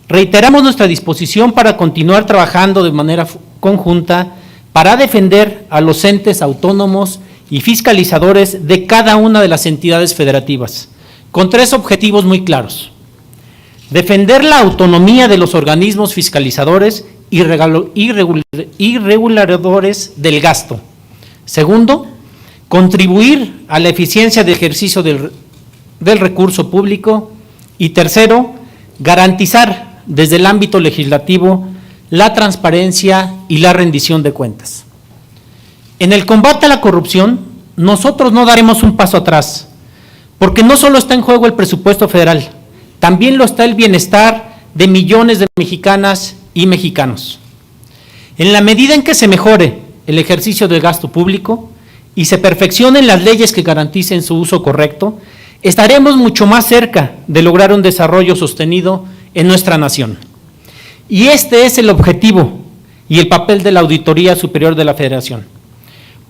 reiteramos nuestra disposición para continuar trabajando de manera conjunta para defender a los entes autónomos y fiscalizadores de cada una de las entidades federativas, con tres objetivos muy claros: defender la autonomía de los organismos fiscalizadores y reguladores del gasto. Segundo, contribuir a la eficiencia de ejercicio del recurso público. Y tercero, garantizar desde el ámbito legislativo la transparencia y la rendición de cuentas. En el combate a la corrupción, nosotros no daremos un paso atrás, porque no solo está en juego el presupuesto federal, también lo está el bienestar de millones de mexicanas y mexicanos. En la medida en que se mejore el ejercicio del gasto público y se perfeccionen las leyes que garanticen su uso correcto, estaremos mucho más cerca de lograr un desarrollo sostenido en nuestra nación. Y este es el objetivo y el papel de la Auditoría Superior de la Federación,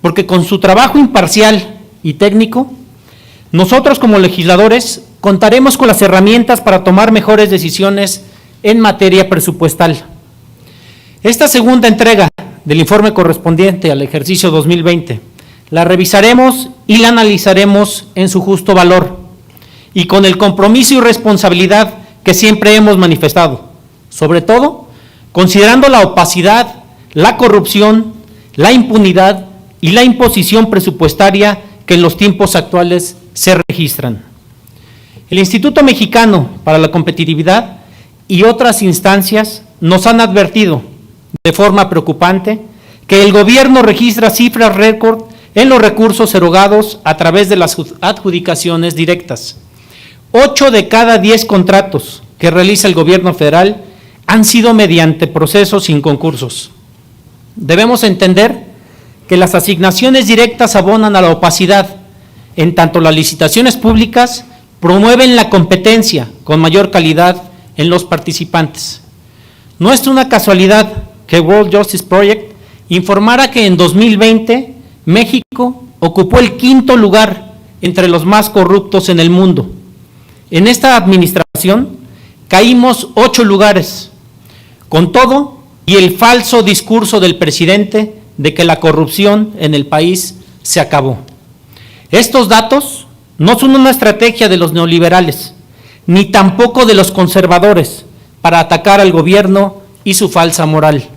porque con su trabajo imparcial y técnico, nosotros como legisladores contaremos con las herramientas para tomar mejores decisiones en materia presupuestal. Esta segunda entrega del informe correspondiente al ejercicio 2020 la revisaremos y la analizaremos en su justo valor y con el compromiso y responsabilidad que siempre hemos manifestado, sobre todo considerando la opacidad, la corrupción, la impunidad y la imposición presupuestaria que en los tiempos actuales se registran. El Instituto Mexicano para la Competitividad y otras instancias nos han advertido de forma preocupante que el gobierno registra cifras récord en los recursos erogados a través de las adjudicaciones directas. 8 de cada 10 contratos que realiza el gobierno federal han sido mediante procesos sin concursos. Debemos entender que las asignaciones directas abonan a la opacidad, en tanto las licitaciones públicas promueven la competencia con mayor calidad en los participantes. No es una casualidad que World Justice Project informara que en 2020 México ocupó el 5º lugar entre los más corruptos en el mundo. En esta administración caímos 8 lugares. Con todo, y el falso discurso del presidente de que la corrupción en el país se acabó. Estos datos no son una estrategia de los neoliberales, ni tampoco de los conservadores para atacar al gobierno y su falsa moral.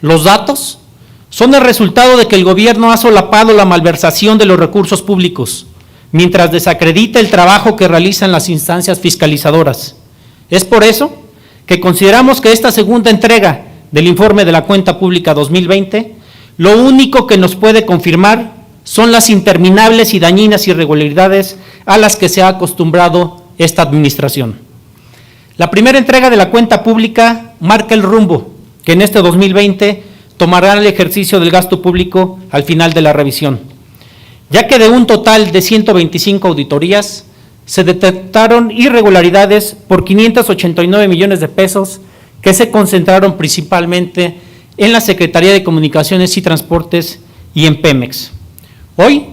Los datos son el resultado de que el gobierno ha solapado la malversación de los recursos públicos, mientras desacredita el trabajo que realizan las instancias fiscalizadoras. Es por eso que consideramos que esta segunda entrega del informe de la Cuenta Pública 2020, lo único que nos puede confirmar son las interminables y dañinas irregularidades a las que se ha acostumbrado esta administración. La primera entrega de la cuenta pública marca el rumbo que en este 2020 tomará el ejercicio del gasto público al final de la revisión, ya que de un total de 125 auditorías se detectaron irregularidades por 589 millones de pesos que se concentraron principalmente en la Secretaría de Comunicaciones y Transportes y en Pemex. Hoy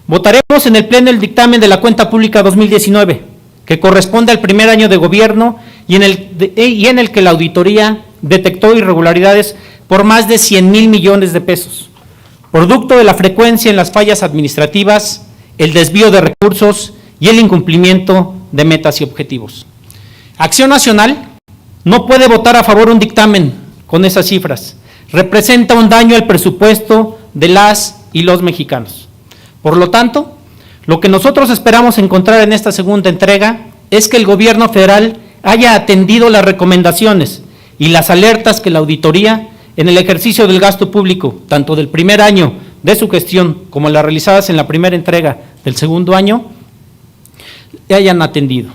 votaremos en el Pleno el dictamen de la Cuenta Pública 2019, que corresponde al primer año de gobierno y en el que la auditoría detectó irregularidades por más de 100,000 millones de pesos, producto de la frecuencia en las fallas administrativas, el desvío de recursos y el incumplimiento de metas y objetivos. Acción Nacional no puede votar a favor un dictamen con esas cifras. Representa un daño al presupuesto de las y los mexicanos. Por lo tanto, lo que nosotros esperamos encontrar en esta segunda entrega es que el gobierno federal haya atendido las recomendaciones y las alertas que la auditoría en el ejercicio del gasto público, tanto del primer año de su gestión como las realizadas en la primera entrega del segundo año, hayan atendido.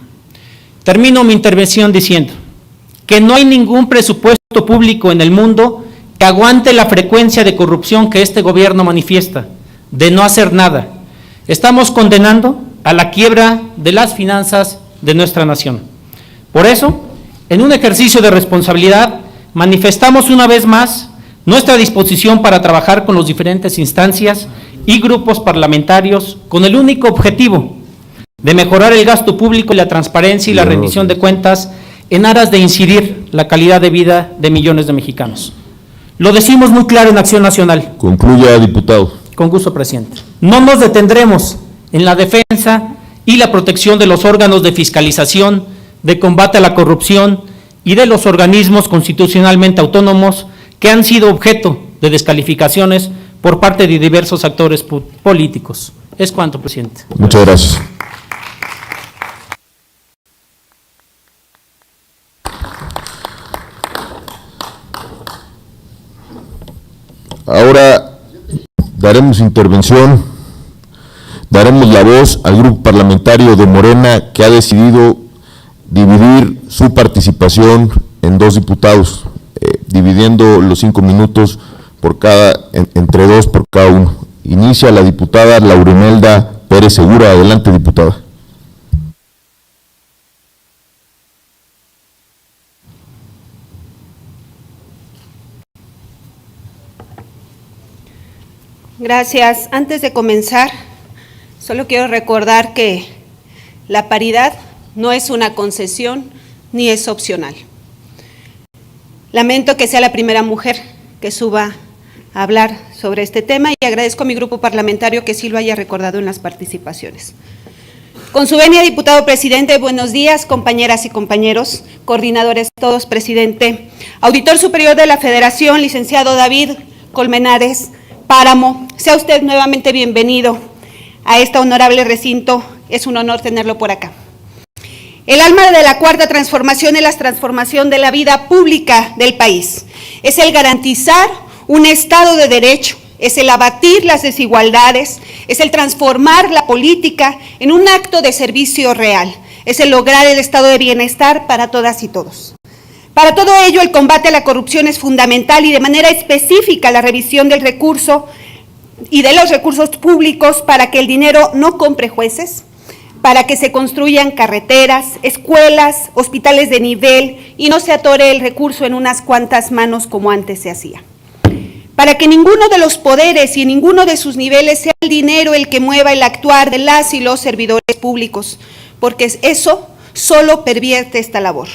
Termino mi intervención diciendo que no hay ningún presupuesto público en el mundo que aguante la frecuencia de corrupción que este gobierno manifiesta, de no hacer nada. Estamos condenando a la quiebra de las finanzas de nuestra nación. Por eso, en un ejercicio de responsabilidad, manifestamos una vez más nuestra disposición para trabajar con las diferentes instancias y grupos parlamentarios con el único objetivo de mejorar el gasto público y la transparencia y la rendición de cuentas en aras de incidir la calidad de vida de millones de mexicanos. Lo decimos muy claro en Acción Nacional. Concluya, diputado. Con gusto, presidente. No nos detendremos en la defensa y la protección de los órganos de fiscalización, de combate a la corrupción y de los organismos constitucionalmente autónomos que han sido objeto de descalificaciones por parte de diversos actores políticos. Es cuanto, presidente. Muchas gracias. Ahora daremos intervención, daremos la voz al grupo parlamentario de Morena que ha decidido dividir su participación en 2 diputados, dividiendo los 5 minutos por entre 2 por cada uno. Inicia la diputada Laurimelda Pérez Segura. Adelante, diputada. Gracias. Antes de comenzar, solo quiero recordar que la paridad no es una concesión ni es opcional. Lamento que sea la primera mujer que suba a hablar sobre este tema y agradezco a mi grupo parlamentario que sí lo haya recordado en las participaciones. Con su venia, diputado presidente, buenos días, compañeras y compañeros, coordinadores todos, presidente, auditor superior de la Federación, licenciado David Colmenares Páramo, sea usted nuevamente bienvenido a este honorable recinto, es un honor tenerlo por acá. El alma de la cuarta transformación es la transformación de la vida pública del país, es el garantizar un Estado de Derecho, es el abatir las desigualdades, es el transformar la política en un acto de servicio real, es el lograr el estado de bienestar para todas y todos. Para todo ello, el combate a la corrupción es fundamental y de manera específica la revisión del recurso y de los recursos públicos para que el dinero no compre jueces, para que se construyan carreteras, escuelas, hospitales de nivel y no se atore el recurso en unas cuantas manos como antes se hacía. Para que ninguno de los poderes y en ninguno de sus niveles sea el dinero el que mueva el actuar de las y los servidores públicos, porque eso solo pervierte esta labor.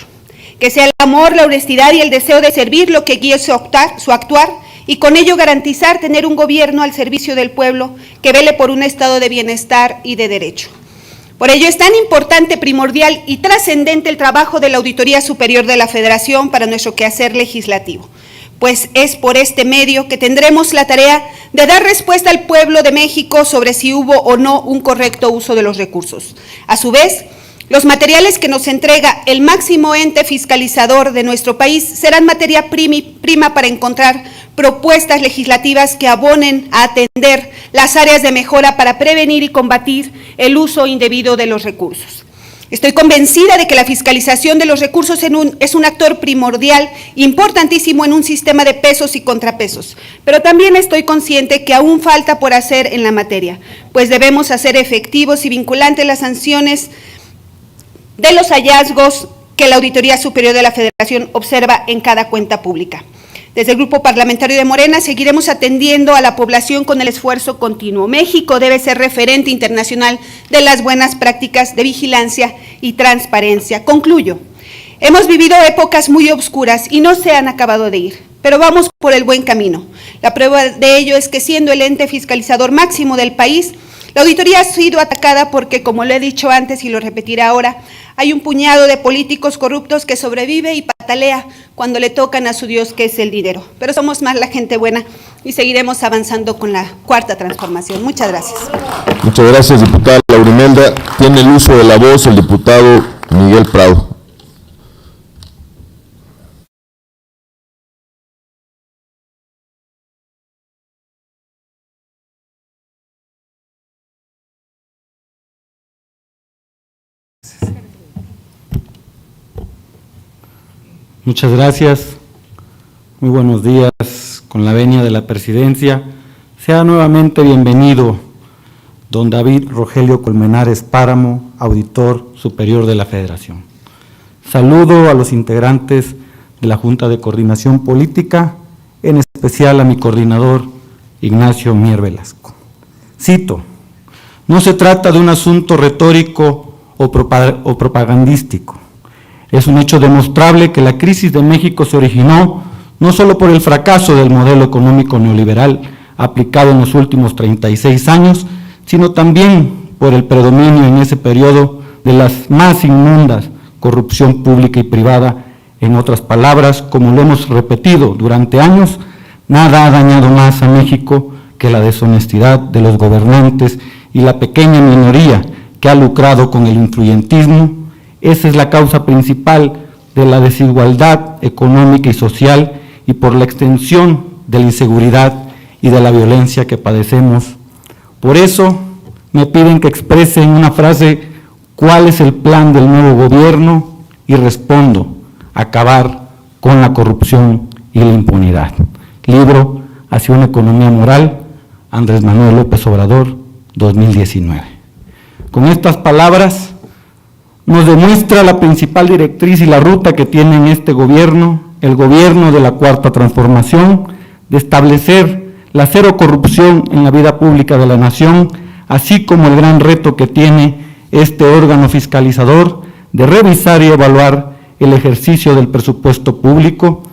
que sea el amor, la honestidad y el deseo de servir lo que guíe su actuar y con ello garantizar tener un gobierno al servicio del pueblo que vele por un estado de bienestar y de derecho. Por ello es tan importante, primordial y trascendente el trabajo de la Auditoría Superior de la Federación para nuestro quehacer legislativo, pues es por este medio que tendremos la tarea de dar respuesta al pueblo de México sobre si hubo o no un correcto uso de los recursos. A su vez, los materiales que nos entrega el máximo ente fiscalizador de nuestro país serán materia prima para encontrar propuestas legislativas que abonen a atender las áreas de mejora para prevenir y combatir el uso indebido de los recursos. Estoy convencida de que la fiscalización de los recursos es un actor primordial, importantísimo en un sistema de pesos y contrapesos, pero también estoy consciente que aún falta por hacer en la materia, pues debemos hacer efectivos y vinculantes las sanciones de los hallazgos que la Auditoría Superior de la Federación observa en cada cuenta pública. Desde el Grupo Parlamentario de Morena seguiremos atendiendo a la población con el esfuerzo continuo. México debe ser referente internacional de las buenas prácticas de vigilancia y transparencia. Concluyo. Hemos vivido épocas muy oscuras y no se han acabado de ir, pero vamos por el buen camino. La prueba de ello es que siendo el ente fiscalizador máximo del país, la auditoría ha sido atacada porque, como lo he dicho antes y lo repetiré ahora, hay un puñado de políticos corruptos que sobrevive y patalea cuando le tocan a su Dios, que es el dinero. Pero somos más la gente buena y seguiremos avanzando con la cuarta transformación. Muchas gracias. Muchas gracias, diputada Laura Imelda. Tiene el uso de la voz el diputado Miguel Prado. Muchas gracias. Muy buenos días. Con la venia de la presidencia, sea nuevamente bienvenido don David Rogelio Colmenares Páramo, auditor superior de la Federación. Saludo a los integrantes de la Junta de Coordinación Política, en especial a mi coordinador Ignacio Mier Velasco. Cito: no se trata de un asunto retórico o propagandístico. Es un hecho demostrable que la crisis de México se originó no solo por el fracaso del modelo económico neoliberal aplicado en los últimos 36 años, sino también por el predominio en ese periodo de las más inmundas corrupción pública y privada. En otras palabras, como lo hemos repetido durante años, nada ha dañado más a México que la deshonestidad de los gobernantes y la pequeña minoría que ha lucrado con el influyentismo. Esa es la causa principal de la desigualdad económica y social y por la extensión de la inseguridad y de la violencia que padecemos. Por eso me piden que exprese en una frase cuál es el plan del nuevo gobierno y respondo: acabar con la corrupción y la impunidad. Libro Hacia una economía moral, Andrés Manuel López Obrador, 2019. Con estas palabras nos demuestra la principal directriz y la ruta que tiene en este gobierno, el gobierno de la Cuarta Transformación, de establecer la cero corrupción en la vida pública de la nación, así como el gran reto que tiene este órgano fiscalizador de revisar y evaluar el ejercicio del presupuesto público.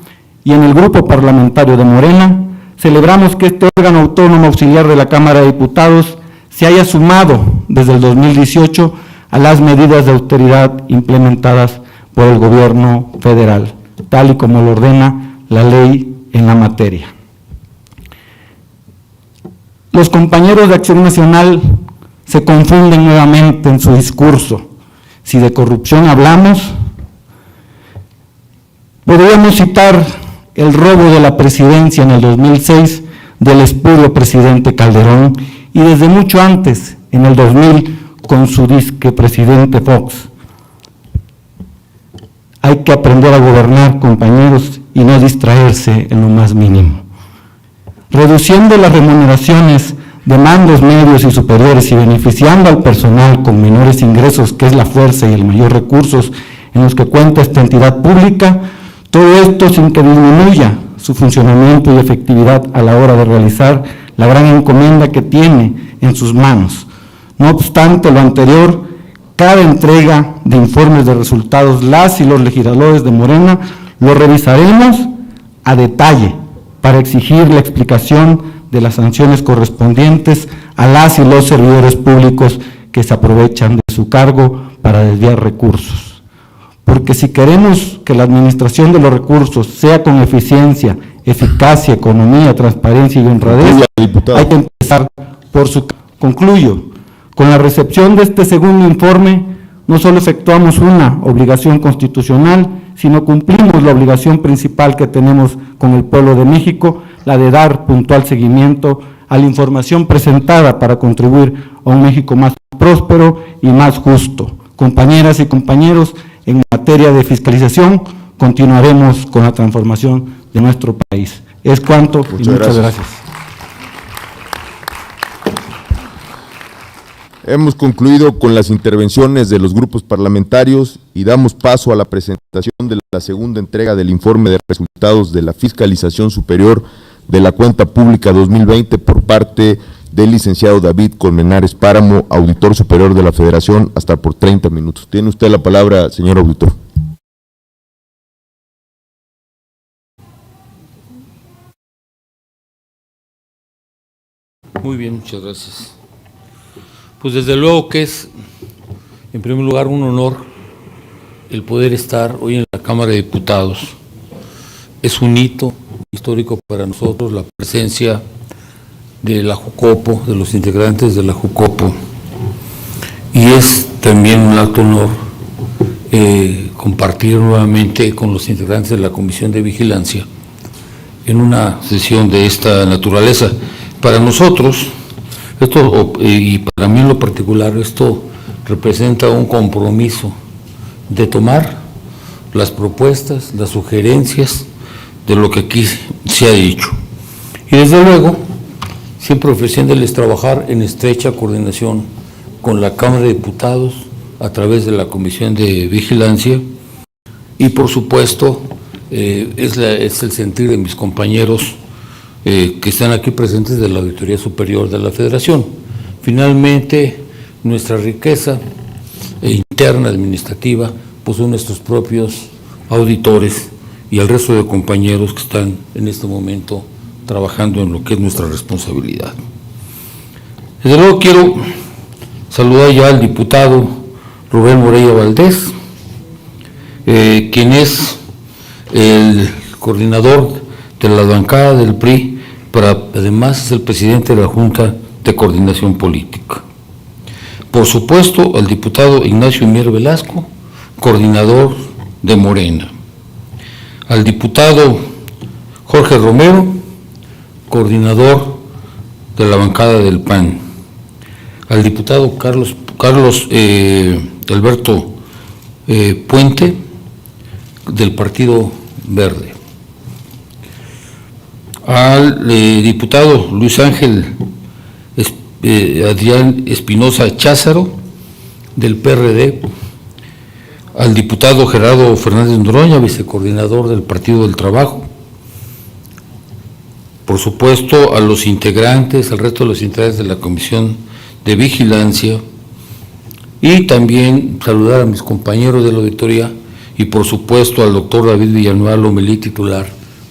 Y en el Grupo Parlamentario de Morena celebramos que este órgano autónomo auxiliar de la Cámara de Diputados se haya sumado desde el 2018 a las medidas de austeridad implementadas por el gobierno federal, tal y como lo ordena la ley en la materia. Los compañeros de Acción Nacional se confunden nuevamente en su discurso. Si de corrupción hablamos, podríamos citar el robo de la presidencia en el 2006 del espurio presidente Calderón y desde mucho antes, en el 2000, con su disque presidente Fox. Hay que aprender a gobernar, compañeros, y no distraerse en lo más mínimo. Reduciendo las remuneraciones de mandos medios y superiores y beneficiando al personal con menores ingresos, que es la fuerza y el mayor recursos en los que cuenta esta entidad pública, todo esto sin que disminuya su funcionamiento y efectividad a la hora de realizar la gran encomienda que tiene en sus manos. No obstante lo anterior, cada entrega de informes de resultados, las y los legisladores de Morena lo revisaremos a detalle para exigir la explicación de las sanciones correspondientes a las y los servidores públicos que se aprovechan de su cargo para desviar recursos. Porque si queremos que la administración de los recursos sea con eficiencia, eficacia, economía, transparencia y honradez, hay que empezar por su... Concluyo. Con la recepción de este segundo informe, no solo efectuamos una obligación constitucional, sino cumplimos la obligación principal que tenemos con el pueblo de México, la de dar puntual seguimiento a la información presentada para contribuir a un México más próspero y más justo. Compañeras y compañeros, en materia de fiscalización, continuaremos con la transformación de nuestro país. Es cuanto y muchas gracias. Hemos concluido con las intervenciones de los grupos parlamentarios y damos paso a la presentación de la segunda entrega del informe de resultados de la Fiscalización Superior de la Cuenta Pública 2020 por parte del licenciado David Colmenares Páramo, Auditor Superior de la Federación, hasta por 30 minutos. Tiene usted la palabra, señor auditor. Muy bien, muchas gracias. Pues desde luego que es, en primer lugar, un honor el poder estar hoy en la Cámara de Diputados. Es un hito histórico para nosotros la presencia de la Jucopo, de los integrantes de la Jucopo, y es también un alto honor compartir nuevamente con los integrantes de la Comisión de Vigilancia en una sesión de esta naturaleza. Para nosotros, esto, y para mí en lo particular, esto representa un compromiso de tomar las propuestas, las sugerencias de lo que aquí se ha dicho. Y desde luego, siempre ofreciéndoles trabajar en estrecha coordinación con la Cámara de Diputados a través de la Comisión de Vigilancia y, por supuesto, es el sentir de mis compañeros que están aquí presentes de la Auditoría Superior de la Federación. Finalmente, nuestra riqueza interna administrativa pues son nuestros propios auditores y el resto de compañeros que están en este momento trabajando en lo que es nuestra responsabilidad. Desde luego quiero saludar ya al diputado Rubén Moreira Valdés, quien es el coordinador de la bancada del PRI, pero además es el presidente de la Junta de Coordinación Política. Por supuesto, al diputado Ignacio Mier Velasco, coordinador de Morena. Al diputado Jorge Romero, coordinador de la bancada del PAN. Al diputado Carlos Alberto Puente, del Partido Verde. Al diputado Luis Ángel Adrián Espinosa Cházaro, del PRD, al diputado Gerardo Fernández Noroña, vicecoordinador del Partido del Trabajo, por supuesto a los integrantes, al resto de los integrantes de la Comisión de Vigilancia, y también saludar a mis compañeros de la auditoría y por supuesto al doctor David Villanueva Lomelí, titular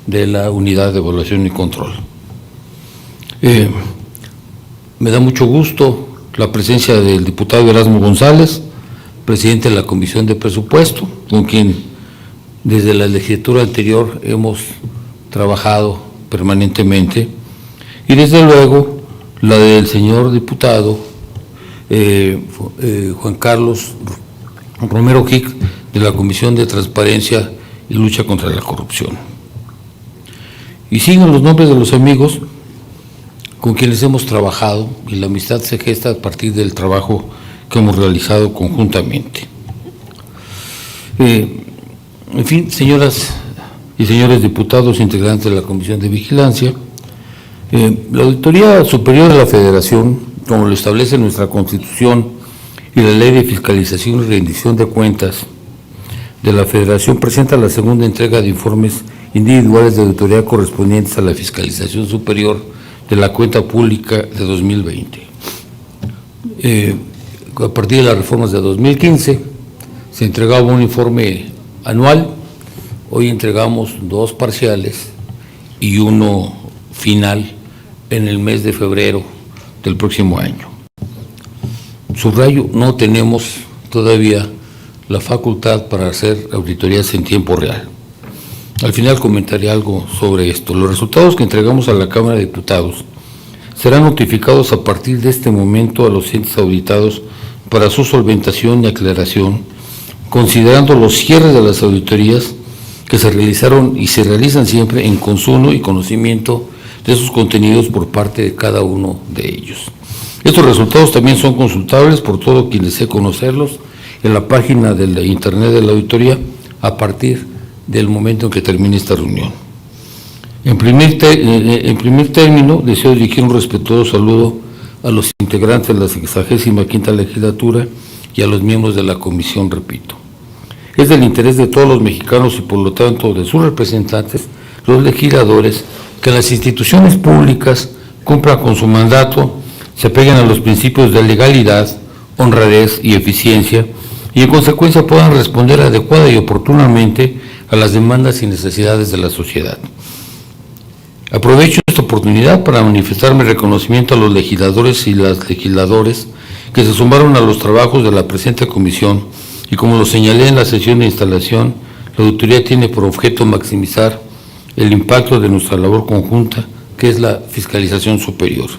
de la Unidad de Evaluación y Control. Me da mucho gusto la presencia del diputado Erasmo González, presidente de la Comisión de Presupuesto, con quien desde la legislatura anterior hemos trabajado permanentemente, y desde luego la del señor diputado Juan Carlos Romero Hick, de la Comisión de Transparencia y Lucha contra la Corrupción. Y siguen los nombres de los amigos con quienes hemos trabajado, y la amistad se gesta a partir del trabajo que hemos realizado conjuntamente. En fin, señoras y señores diputados, integrantes de la Comisión de Vigilancia, la Auditoría Superior de la Federación, como lo establece nuestra Constitución y la Ley de Fiscalización y Rendición de Cuentas de la Federación, presenta la segunda entrega de informes individuales de auditoría correspondientes a la Fiscalización Superior de la Cuenta Pública de 2020. a partir de las reformas de 2015, se entregaba un informe anual. Hoy entregamos 2 parciales y 1 final en el mes de febrero del próximo año. Subrayo, no tenemos todavía la facultad para hacer auditorías en tiempo real. Al final comentaré algo sobre esto. Los resultados que entregamos a la Cámara de Diputados serán notificados a partir de este momento a los entes auditados para su solventación y aclaración, considerando los cierres de las auditorías que se realizaron y se realizan siempre en consumo y conocimiento de sus contenidos por parte de cada uno de ellos. Estos resultados también son consultables por todo quien desee conocerlos en la página de la internet de la auditoría a partir del momento en que termine esta reunión. En primer término, deseo dirigir un respetuoso saludo a los integrantes de la 65ª legislatura y a los miembros de la comisión, repito. Es del interés de todos los mexicanos y por lo tanto de sus representantes, los legisladores, que las instituciones públicas cumplan con su mandato, se apeguen a los principios de legalidad, honradez y eficiencia y en consecuencia puedan responder adecuada y oportunamente a las demandas y necesidades de la sociedad. Aprovecho esta oportunidad para manifestar mi reconocimiento a los legisladores y las legisladoras que se sumaron a los trabajos de la presente comisión y como lo señalé en la sesión de instalación, la auditoría tiene por objeto maximizar el impacto de nuestra labor conjunta, que es la fiscalización superior.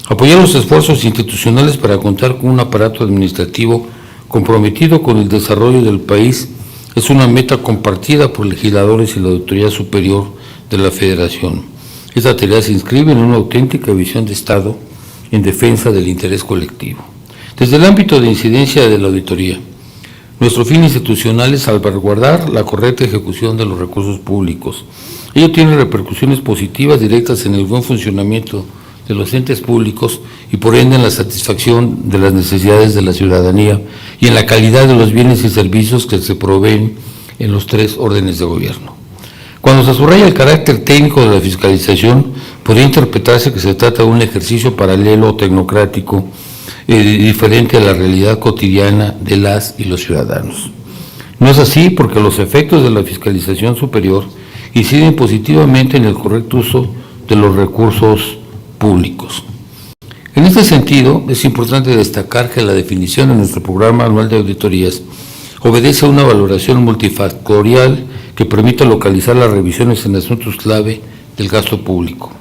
Apoyar los esfuerzos institucionales para contar con un aparato administrativo comprometido con el desarrollo del país es una meta compartida por legisladores y la Auditoría Superior de la Federación. Esta tarea se inscribe en una auténtica visión de Estado en defensa del interés colectivo. Desde el ámbito de incidencia de la auditoría, nuestro fin institucional es salvaguardar la correcta ejecución de los recursos públicos. Ello tiene repercusiones positivas directas en el buen funcionamiento de los entes públicos y por ende en la satisfacción de las necesidades de la ciudadanía y en la calidad de los bienes y servicios que se proveen en los 3 órdenes de gobierno. Cuando se subraya el carácter técnico de la fiscalización, podría interpretarse que se trata de un ejercicio paralelo o tecnocrático diferente a la realidad cotidiana de las y los ciudadanos. No es así porque los efectos de la fiscalización superior inciden positivamente en el correcto uso de los recursos públicos. En este sentido, es importante destacar que la definición de nuestro programa anual de auditorías obedece a una valoración multifactorial que permite localizar las revisiones en asuntos clave del gasto público.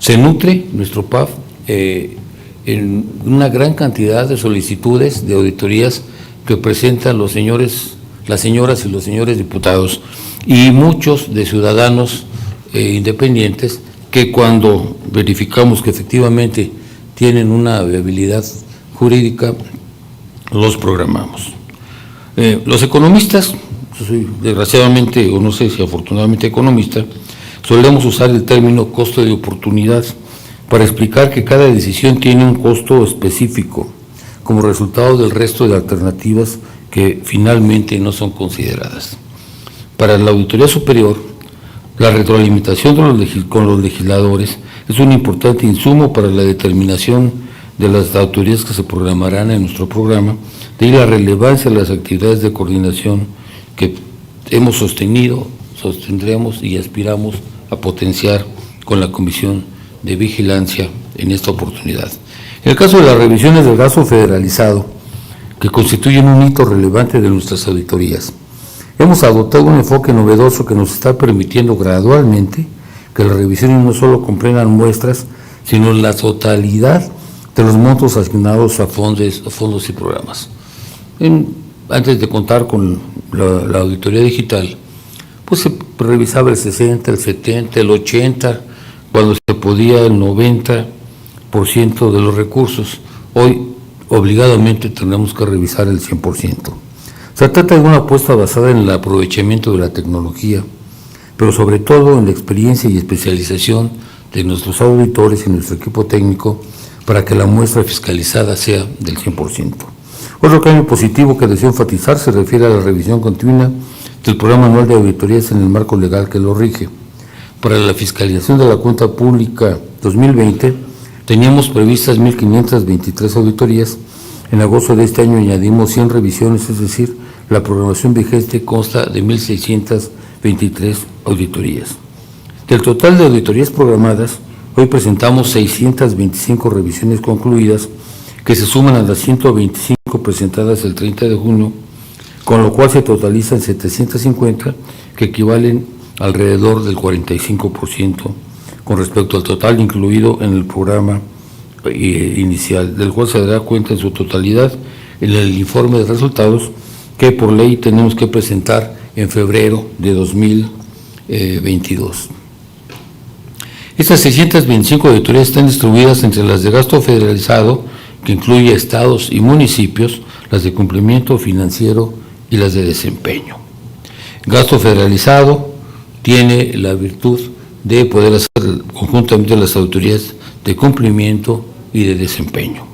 Se nutre nuestro PAF en una gran cantidad de solicitudes de auditorías que presentan las señoras y los señores diputados y muchos de ciudadanos independientes que cuando verificamos que efectivamente tienen una viabilidad jurídica, los programamos. Los economistas, yo soy desgraciadamente, o no sé si afortunadamente economista, solemos usar el término costo de oportunidad para explicar que cada decisión tiene un costo específico como resultado del resto de alternativas que finalmente no son consideradas. Para la Auditoría Superior, la retroalimentación con los legisladores es un importante insumo para la determinación de las auditorías que se programarán en nuestro programa, de ahí la relevancia de las actividades de coordinación que hemos sostenido, sostendremos y aspiramos a potenciar con la Comisión de Vigilancia en esta oportunidad. En el caso de las revisiones del gasto federalizado, que constituyen un hito relevante de nuestras auditorías, hemos adoptado un enfoque novedoso que nos está permitiendo gradualmente que las revisiones no solo comprendan muestras, sino la totalidad de los montos asignados a fondos y programas. Antes de contar con la auditoría digital, pues se revisaba el 60, el 70, el 80%, cuando se podía el 90% de los recursos. Hoy, obligadamente, tenemos que revisar el 100%. Se trata de una apuesta basada en el aprovechamiento de la tecnología, pero sobre todo en la experiencia y especialización de nuestros auditores y nuestro equipo técnico para que la muestra fiscalizada sea del 100%. Otro cambio positivo que deseo enfatizar se refiere a la revisión continua del Programa Anual de Auditorías en el marco legal que lo rige. Para la fiscalización de la cuenta pública 2020 teníamos previstas 1.523 auditorías En agosto de este año añadimos 100 revisiones, es decir, la programación vigente consta de 1.623 auditorías. Del total de auditorías programadas, hoy presentamos 625 revisiones concluidas, que se suman a las 125 presentadas el 30 de junio, con lo cual se totalizan 750, que equivalen alrededor del 45% con respecto al total incluido en el programa inicial, del cual se dará cuenta en su totalidad en el informe de resultados que por ley tenemos que presentar en febrero de 2022. Estas 625 auditorías están distribuidas entre las de gasto federalizado, que incluye estados y municipios, las de cumplimiento financiero y las de desempeño. Gasto federalizado tiene la virtud de poder hacer conjuntamente las auditorías de cumplimiento y de desempeño.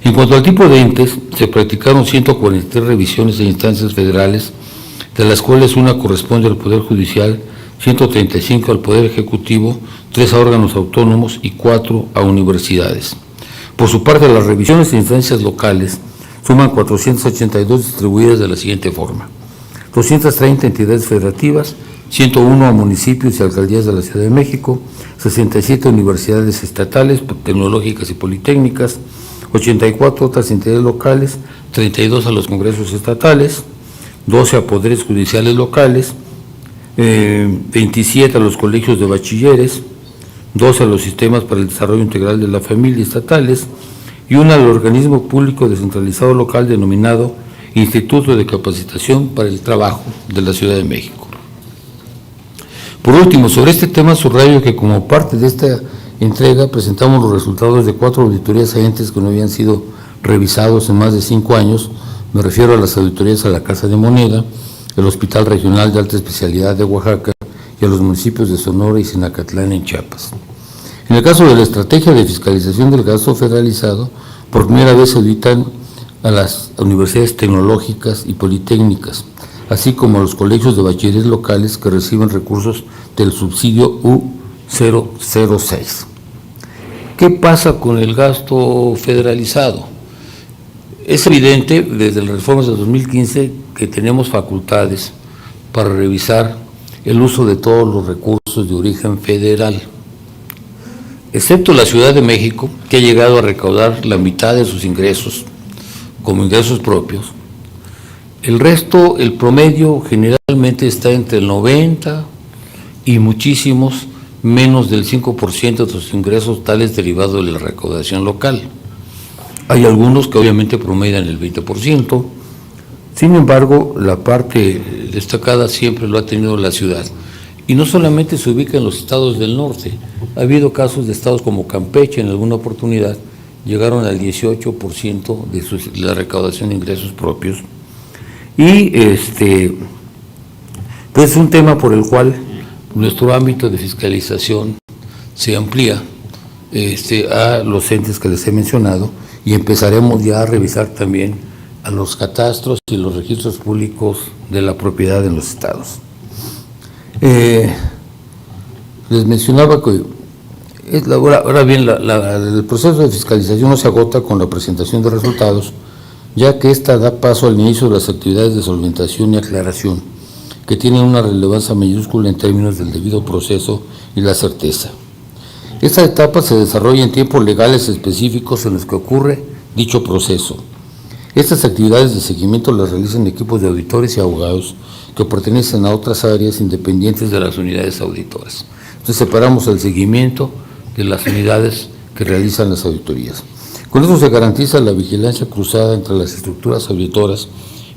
En cuanto al tipo de entes, se practicaron 143 revisiones de instancias federales, de las cuales una corresponde al Poder Judicial, 135 al Poder Ejecutivo, 3 a órganos autónomos y 4 a universidades. Por su parte, las revisiones de instancias locales suman 482 distribuidas de la siguiente forma: 230 entidades federativas, 101 a municipios y alcaldías de la Ciudad de México, 67 universidades estatales, tecnológicas y politécnicas, 84 otras entidades locales, 32 a los congresos estatales, 12 a poderes judiciales locales, 27 a los colegios de bachilleres, 12 a los sistemas para el desarrollo integral de la familia estatales y 1 al organismo público descentralizado local denominado Instituto de Capacitación para el Trabajo de la Ciudad de México. Por último, sobre este tema subrayo que como parte de esta entrega presentamos los resultados de 4 auditorías a entes que no habían sido revisados en más de 5 años. Me refiero a las auditorías a la Casa de Moneda, el Hospital Regional de Alta Especialidad de Oaxaca y a los municipios de Sonora y Sinacatlán en Chiapas. En el caso de la estrategia de fiscalización del gasto federalizado, por primera vez se auditan a las universidades tecnológicas y politécnicas, así como a los colegios de bachilleres locales que reciben recursos del subsidio U006. ¿Qué pasa con el gasto federalizado? Es evidente desde las reformas de 2015 que tenemos facultades para revisar el uso de todos los recursos de origen federal, excepto la Ciudad de México, que ha llegado a recaudar la mitad de sus ingresos como ingresos propios. El resto, el promedio generalmente está entre el 90 y muchísimos menos del 5% de sus ingresos tales derivados de la recaudación local. Hay algunos que obviamente promedian el 20%, sin embargo, la parte destacada siempre lo ha tenido la ciudad. Y no solamente se ubica en los estados del norte, ha habido casos de estados como Campeche, en alguna oportunidad, llegaron al 18% de la recaudación de ingresos propios. Y pues es un tema por el cual nuestro ámbito de fiscalización se amplía a los entes que les he mencionado y empezaremos ya a revisar también a los catastros y los registros públicos de la propiedad en los estados. Les mencionaba que ahora bien, el proceso de fiscalización no se agota con la presentación de resultados, ya que esta da paso al inicio de las actividades de solventación y aclaración, que tienen una relevancia mayúscula en términos del debido proceso y la certeza. Esta etapa se desarrolla en tiempos legales específicos en los que ocurre dicho proceso. Estas actividades de seguimiento las realizan equipos de auditores y abogados que pertenecen a otras áreas independientes de las unidades auditoras. Entonces separamos el seguimiento de las unidades que realizan las auditorías. Con eso se garantiza la vigilancia cruzada entre las estructuras auditoras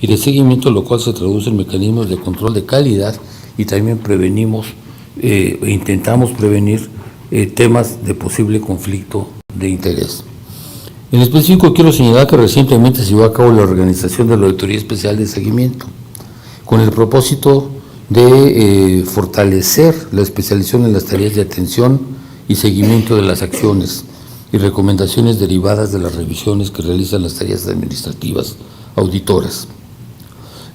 y de seguimiento, lo cual se traduce en mecanismos de control de calidad y también prevenimos intentamos prevenir temas de posible conflicto de interés. En específico, quiero señalar que recientemente se llevó a cabo la organización de la Auditoría Especial de Seguimiento, con el propósito de fortalecer la especialización en las tareas de atención y seguimiento de las acciones y recomendaciones derivadas de las revisiones que realizan las tareas administrativas auditoras.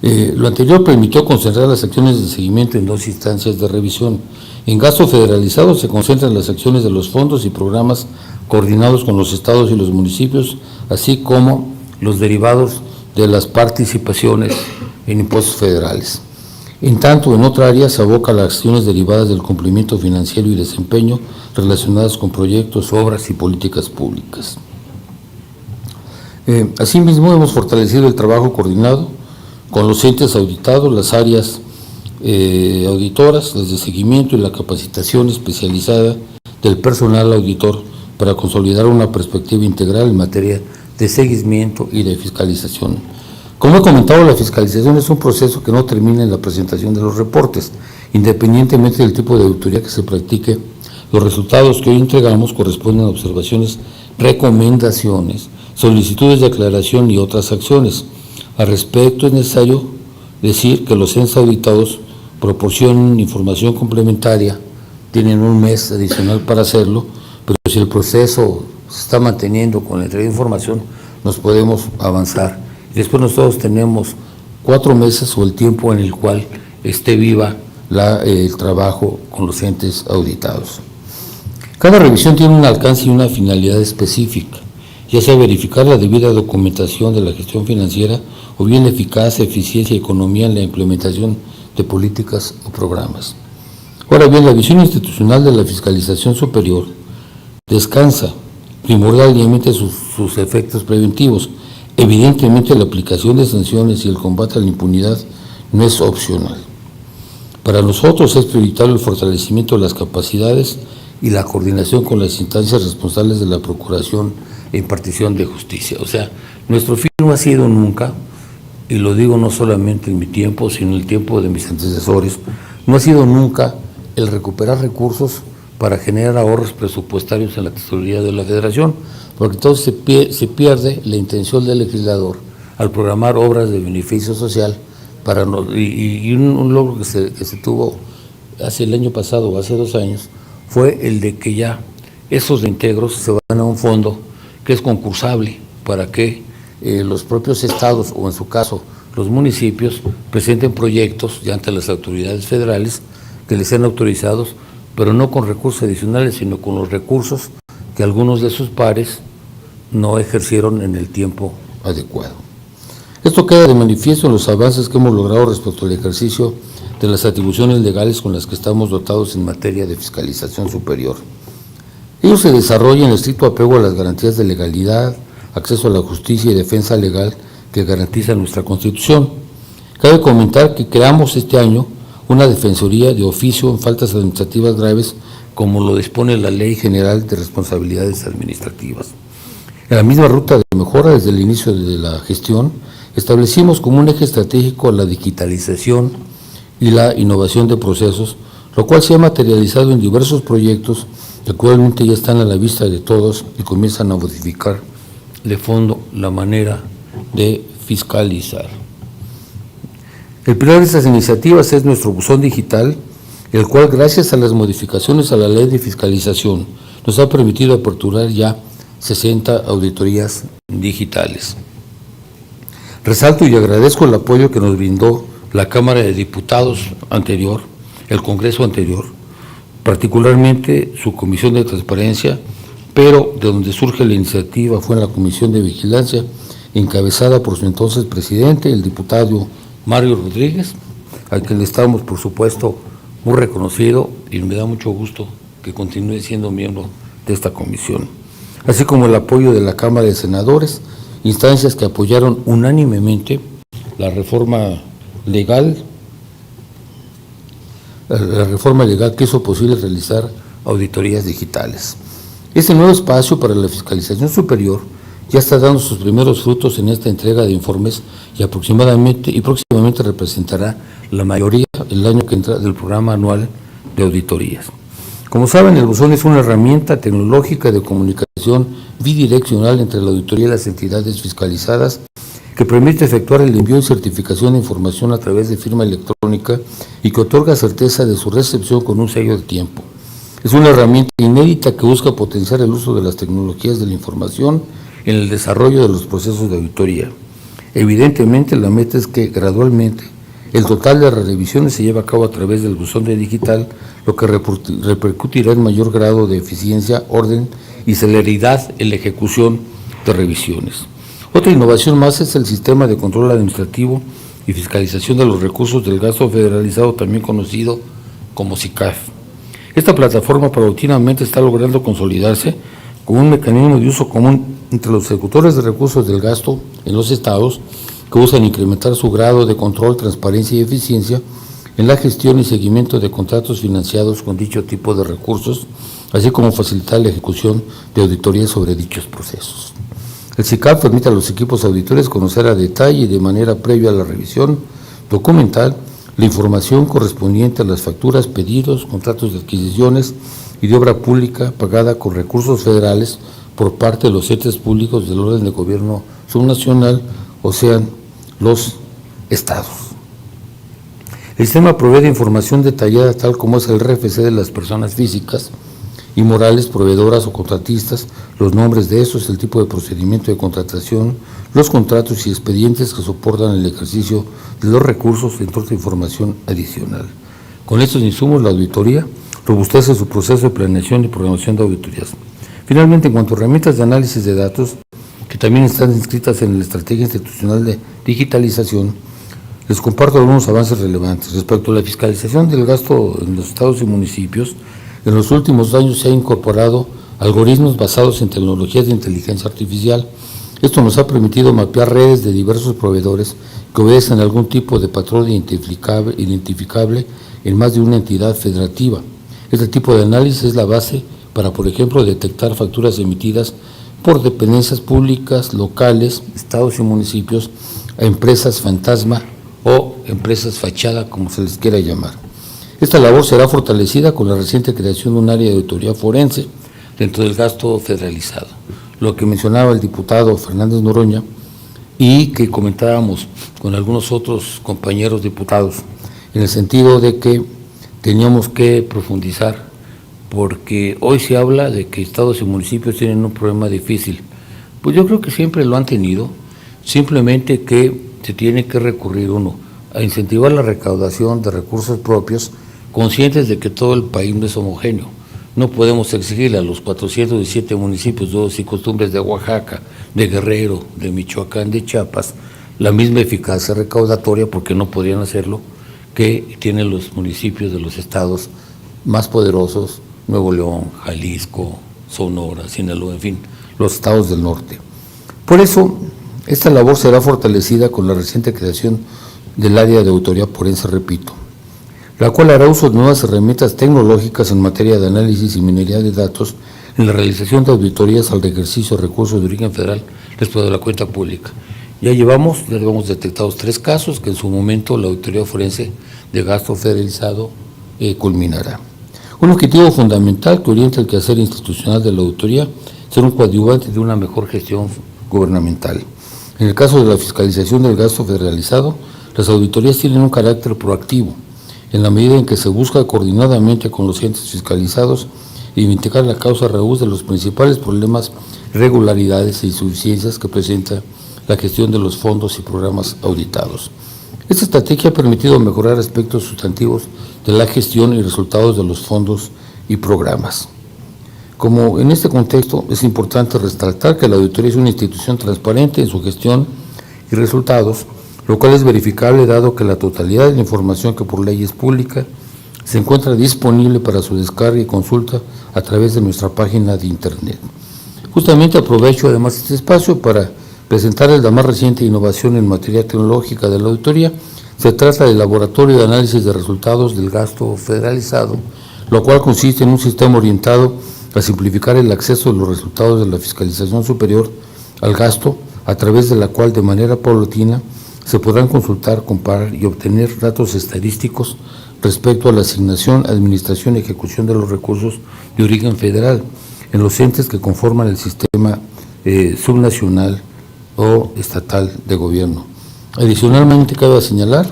Lo anterior permitió concentrar las acciones de seguimiento en 2 instancias de revisión. En gasto federalizado se concentran las acciones de los fondos y programas coordinados con los estados y los municipios, así como los derivados de las participaciones en impuestos federales. En tanto, en otra área se aboca a las acciones derivadas del cumplimiento financiero y desempeño relacionadas con proyectos, obras y políticas públicas. Asimismo, hemos fortalecido el trabajo coordinado con los entes auditados, las áreas auditoras, las de seguimiento y la capacitación especializada del personal auditor para consolidar una perspectiva integral en materia de seguimiento y de fiscalización. Como he comentado, la fiscalización es un proceso que no termina en la presentación de los reportes. Independientemente del tipo de auditoría que se practique, los resultados que hoy entregamos corresponden a observaciones, recomendaciones, solicitudes de aclaración y otras acciones. Al respecto, es necesario decir que los entes auditados proporcionan información complementaria, tienen un mes adicional para hacerlo, pero si el proceso se está manteniendo con la entrega de información, nos podemos avanzar. Después nosotros tenemos 4 meses o el tiempo en el cual esté viva el trabajo con los entes auditados. Cada revisión tiene un alcance y una finalidad específica, ya sea verificar la debida documentación de la gestión financiera o bien la eficacia, eficiencia y economía en la implementación de políticas o programas. Ahora bien, la visión institucional de la fiscalización superior descansa primordialmente sus efectos preventivos. Evidentemente, la aplicación de sanciones y el combate a la impunidad no es opcional. Para nosotros es prioritario el fortalecimiento de las capacidades y la coordinación con las instancias responsables de la procuración e impartición de justicia. O sea, nuestro fin no ha sido nunca, y lo digo no solamente en mi tiempo, sino en el tiempo de mis antecesores, no ha sido nunca el recuperar recursos para generar ahorros presupuestarios en la tesorería de la Federación, porque entonces se pierde la intención del legislador al programar obras de beneficio social y un logro que se tuvo hace el año pasado o hace 2 años fue el de que ya esos reintegros se van a un fondo que es concursable para que los propios estados o en su caso los municipios presenten proyectos ya ante las autoridades federales que les sean autorizados, pero no con recursos adicionales, sino con los recursos que algunos de sus pares no ejercieron en el tiempo adecuado. Esto queda de manifiesto en los avances que hemos logrado respecto al ejercicio de las atribuciones legales con las que estamos dotados en materia de fiscalización superior. Ello se desarrolla en estricto apego a las garantías de legalidad, acceso a la justicia y defensa legal que garantiza nuestra Constitución. Cabe comentar que creamos este año una defensoría de oficio en faltas administrativas graves, como lo dispone la Ley General de Responsabilidades Administrativas. En la misma ruta de mejora desde el inicio de la gestión, establecimos como un eje estratégico la digitalización y la innovación de procesos, lo cual se ha materializado en diversos proyectos que actualmente ya están a la vista de todos y comienzan a modificar de fondo la manera de fiscalizar. El primero de estas iniciativas es nuestro buzón digital, el cual, gracias a las modificaciones a la ley de fiscalización, nos ha permitido aperturar ya 60 auditorías digitales. Resalto y agradezco el apoyo que nos brindó la Cámara de Diputados anterior, el Congreso anterior, particularmente su Comisión de Transparencia, pero de donde surge la iniciativa fue en la Comisión de Vigilancia, encabezada por su entonces presidente, el diputado Mario Rodríguez, al que le estamos, por supuesto, muy reconocido y me da mucho gusto que continúe siendo miembro de esta comisión, así como el apoyo de la Cámara de Senadores, instancias que apoyaron unánimemente la reforma legal que hizo posible realizar auditorías digitales. Este nuevo espacio para la fiscalización superior ya está dando sus primeros frutos en esta entrega de informes y próximamente representará la mayoría el año que entra del programa anual de auditorías. Como saben, el buzón es una herramienta tecnológica de comunicación bidireccional entre la auditoría y las entidades fiscalizadas que permite efectuar el envío y certificación de información a través de firma electrónica y que otorga certeza de su recepción con un sello de tiempo. Es una herramienta inédita que busca potenciar el uso de las tecnologías de la información en el desarrollo de los procesos de auditoría. Evidentemente, la meta es que gradualmente el total de las revisiones se lleve a cabo a través del buzón de digital, lo que repercutirá en mayor grado de eficiencia, orden y celeridad en la ejecución de revisiones. Otra innovación más es el sistema de control administrativo y fiscalización de los recursos del gasto federalizado, también conocido como SICAF. Esta plataforma paulatinamente está logrando consolidarse como un mecanismo de uso común entre los ejecutores de recursos del gasto en los estados, que buscan incrementar su grado de control, transparencia y eficiencia en la gestión y seguimiento de contratos financiados con dicho tipo de recursos, así como facilitar la ejecución de auditorías sobre dichos procesos. El SICAF permite a los equipos auditores conocer a detalle y de manera previa a la revisión documental la información correspondiente a las facturas, pedidos, contratos de adquisiciones y de obra pública pagada con recursos federales por parte de los entes públicos del orden de gobierno subnacional, o sean los estados. El sistema provee de información detallada tal como es el RFC de las personas físicas y morales, proveedoras o contratistas, los nombres de estos, el tipo de procedimiento de contratación, los contratos y expedientes que soportan el ejercicio de los recursos, entre otra información adicional. Con estos insumos, la auditoría robustece su proceso de planeación y programación de auditorías. Finalmente, en cuanto a herramientas de análisis de datos, que también están inscritas en la Estrategia Institucional de Digitalización, les comparto algunos avances relevantes. Respecto a la fiscalización del gasto en los estados y municipios, en los últimos años se han incorporado algoritmos basados en tecnologías de inteligencia artificial. Esto nos ha permitido mapear redes de diversos proveedores que obedecen a algún tipo de patrón identificable en más de una entidad federativa. Este tipo de análisis es la base para, por ejemplo, detectar facturas emitidas por dependencias públicas, locales, estados y municipios, a empresas fantasma o empresas fachada, como se les quiera llamar. Esta labor será fortalecida con la reciente creación de un área de auditoría forense dentro del gasto federalizado, lo que mencionaba el diputado Fernández Noroña y que comentábamos con algunos otros compañeros diputados, en el sentido de que teníamos que profundizar, porque hoy se habla de que estados y municipios tienen un problema difícil. Pues yo creo que siempre lo han tenido, simplemente que se tiene que recurrir uno a incentivar la recaudación de recursos propios, conscientes de que todo el país no es homogéneo. No podemos exigirle a los 417 municipios de usos y costumbres de Oaxaca, de Guerrero, de Michoacán, de Chiapas, la misma eficacia recaudatoria, porque no podrían hacerlo, que tienen los municipios de los estados más poderosos, Nuevo León, Jalisco, Sonora, Sinaloa, en fin, los estados del norte. Por eso, esta labor será fortalecida con la reciente creación del área de auditoría forense, repito, la cual hará uso de nuevas herramientas tecnológicas en materia de análisis y minería de datos en la realización de auditorías al ejercicio de recursos de origen federal respecto de la cuenta pública. Ya llevamos detectados 3 casos que en su momento la auditoría forense de gasto federalizado culminará. Un objetivo fundamental que orienta el quehacer institucional de la auditoría será un coadyuvante de una mejor gestión gubernamental. En el caso de la fiscalización del gasto federalizado, las auditorías tienen un carácter proactivo, en la medida en que se busca coordinadamente con los entes fiscalizados identificar la causa raíz de los principales problemas, irregularidades e insuficiencias que presenta la gestión de los fondos y programas auditados. Esta estrategia ha permitido mejorar aspectos sustantivos de la gestión y resultados de los fondos y programas. Como en este contexto es importante resaltar que la auditoría es una institución transparente en su gestión y resultados, lo cual es verificable dado que la totalidad de la información que por ley es pública se encuentra disponible para su descarga y consulta a través de nuestra página de internet. Justamente aprovecho además este espacio para presentarles la más reciente innovación en materia tecnológica de la auditoría. Se trata del Laboratorio de Análisis de Resultados del Gasto Federalizado, lo cual consiste en un sistema orientado a simplificar el acceso de los resultados de la fiscalización superior al gasto, a través de la cual de manera paulatina se podrán consultar, comparar y obtener datos estadísticos respecto a la asignación, administración y ejecución de los recursos de origen federal en los entes que conforman el sistema subnacional o estatal de gobierno. Adicionalmente, cabe señalar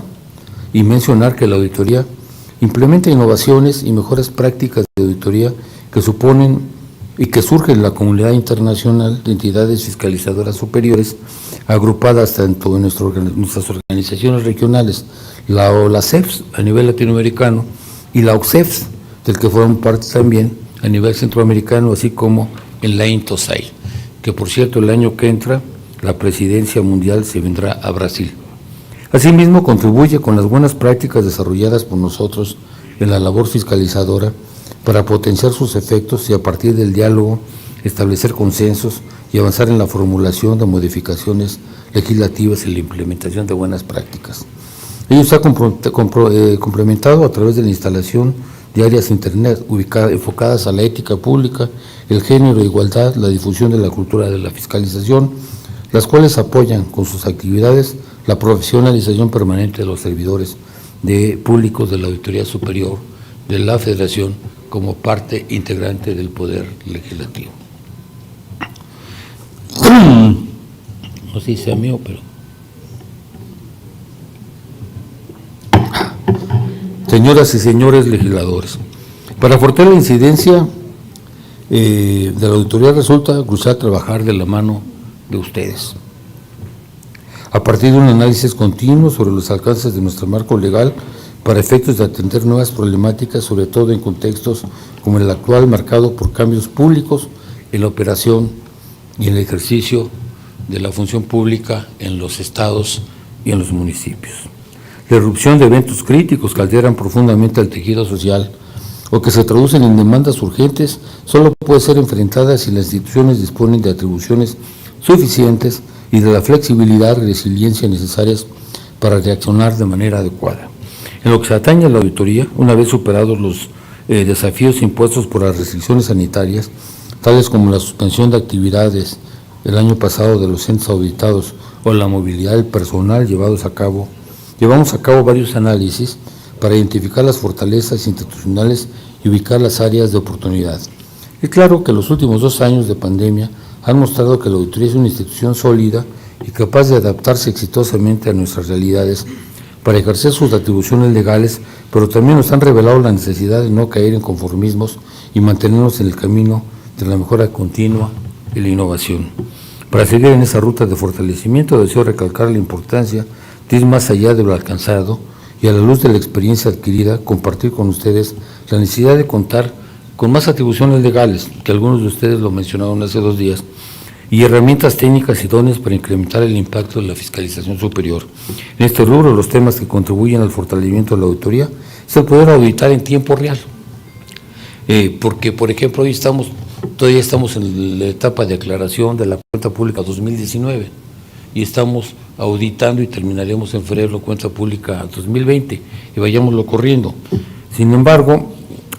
y mencionar que la auditoría implementa innovaciones y mejores prácticas de auditoría que suponen y que surgen en la comunidad internacional de entidades fiscalizadoras superiores agrupadas tanto en nuestras organizaciones regionales, la OLACEFS a nivel latinoamericano y la OCEFS, del que forman parte también a nivel centroamericano, así como en la INTOSAI, que por cierto el año que entra la presidencia mundial se vendrá a Brasil. Asimismo, contribuye con las buenas prácticas desarrolladas por nosotros en la labor fiscalizadora para potenciar sus efectos y a partir del diálogo establecer consensos y avanzar en la formulación de modificaciones legislativas y la implementación de buenas prácticas. Ello se ha complementado a través de la instalación de áreas Internet enfocadas a la ética pública, el género e igualdad, la difusión de la cultura de la fiscalización, las cuales apoyan con sus actividades la profesionalización permanente de los servidores públicos de la Auditoría Superior de la Federación como parte integrante del Poder Legislativo. No sé si sea mío, pero... Señoras y señores legisladores, para fortalecer la incidencia de la auditoría resulta crucial trabajar de la mano de ustedes. A partir de un análisis continuo sobre los alcances de nuestro marco legal para efectos de atender nuevas problemáticas, sobre todo en contextos como el actual marcado por cambios públicos en la operación y en el ejercicio de la función pública en los estados y en los municipios. La irrupción de eventos críticos que alteran profundamente al tejido social o que se traducen en demandas urgentes solo puede ser enfrentada si las instituciones disponen de atribuciones suficientes y de la flexibilidad y resiliencia necesarias para reaccionar de manera adecuada. En lo que se atañe a la auditoría, una vez superados los desafíos impuestos por las restricciones sanitarias, tales como la suspensión de actividades el año pasado de los centros auditados o la movilidad del personal llevamos a cabo varios análisis para identificar las fortalezas institucionales y ubicar las áreas de oportunidad. Es claro que los últimos 2 años de pandemia han mostrado que la auditoría es una institución sólida y capaz de adaptarse exitosamente a nuestras realidades para ejercer sus atribuciones legales, pero también nos han revelado la necesidad de no caer en conformismos y mantenernos en el camino de la mejora continua y la innovación. Para seguir en esa ruta de fortalecimiento, deseo recalcar la importancia de ir más allá de lo alcanzado y a la luz de la experiencia adquirida, compartir con ustedes la necesidad de contar con más atribuciones legales, que algunos de ustedes lo mencionaron hace 2 días, y herramientas técnicas idóneas para incrementar el impacto de la fiscalización superior. En este rubro, los temas que contribuyen al fortalecimiento de la auditoría es el poder auditar en tiempo real. Porque, por ejemplo, todavía estamos en la etapa de aclaración de la cuenta pública 2019 y estamos auditando y terminaremos en febrero la cuenta pública 2020 y vayámoslo corriendo. Sin embargo,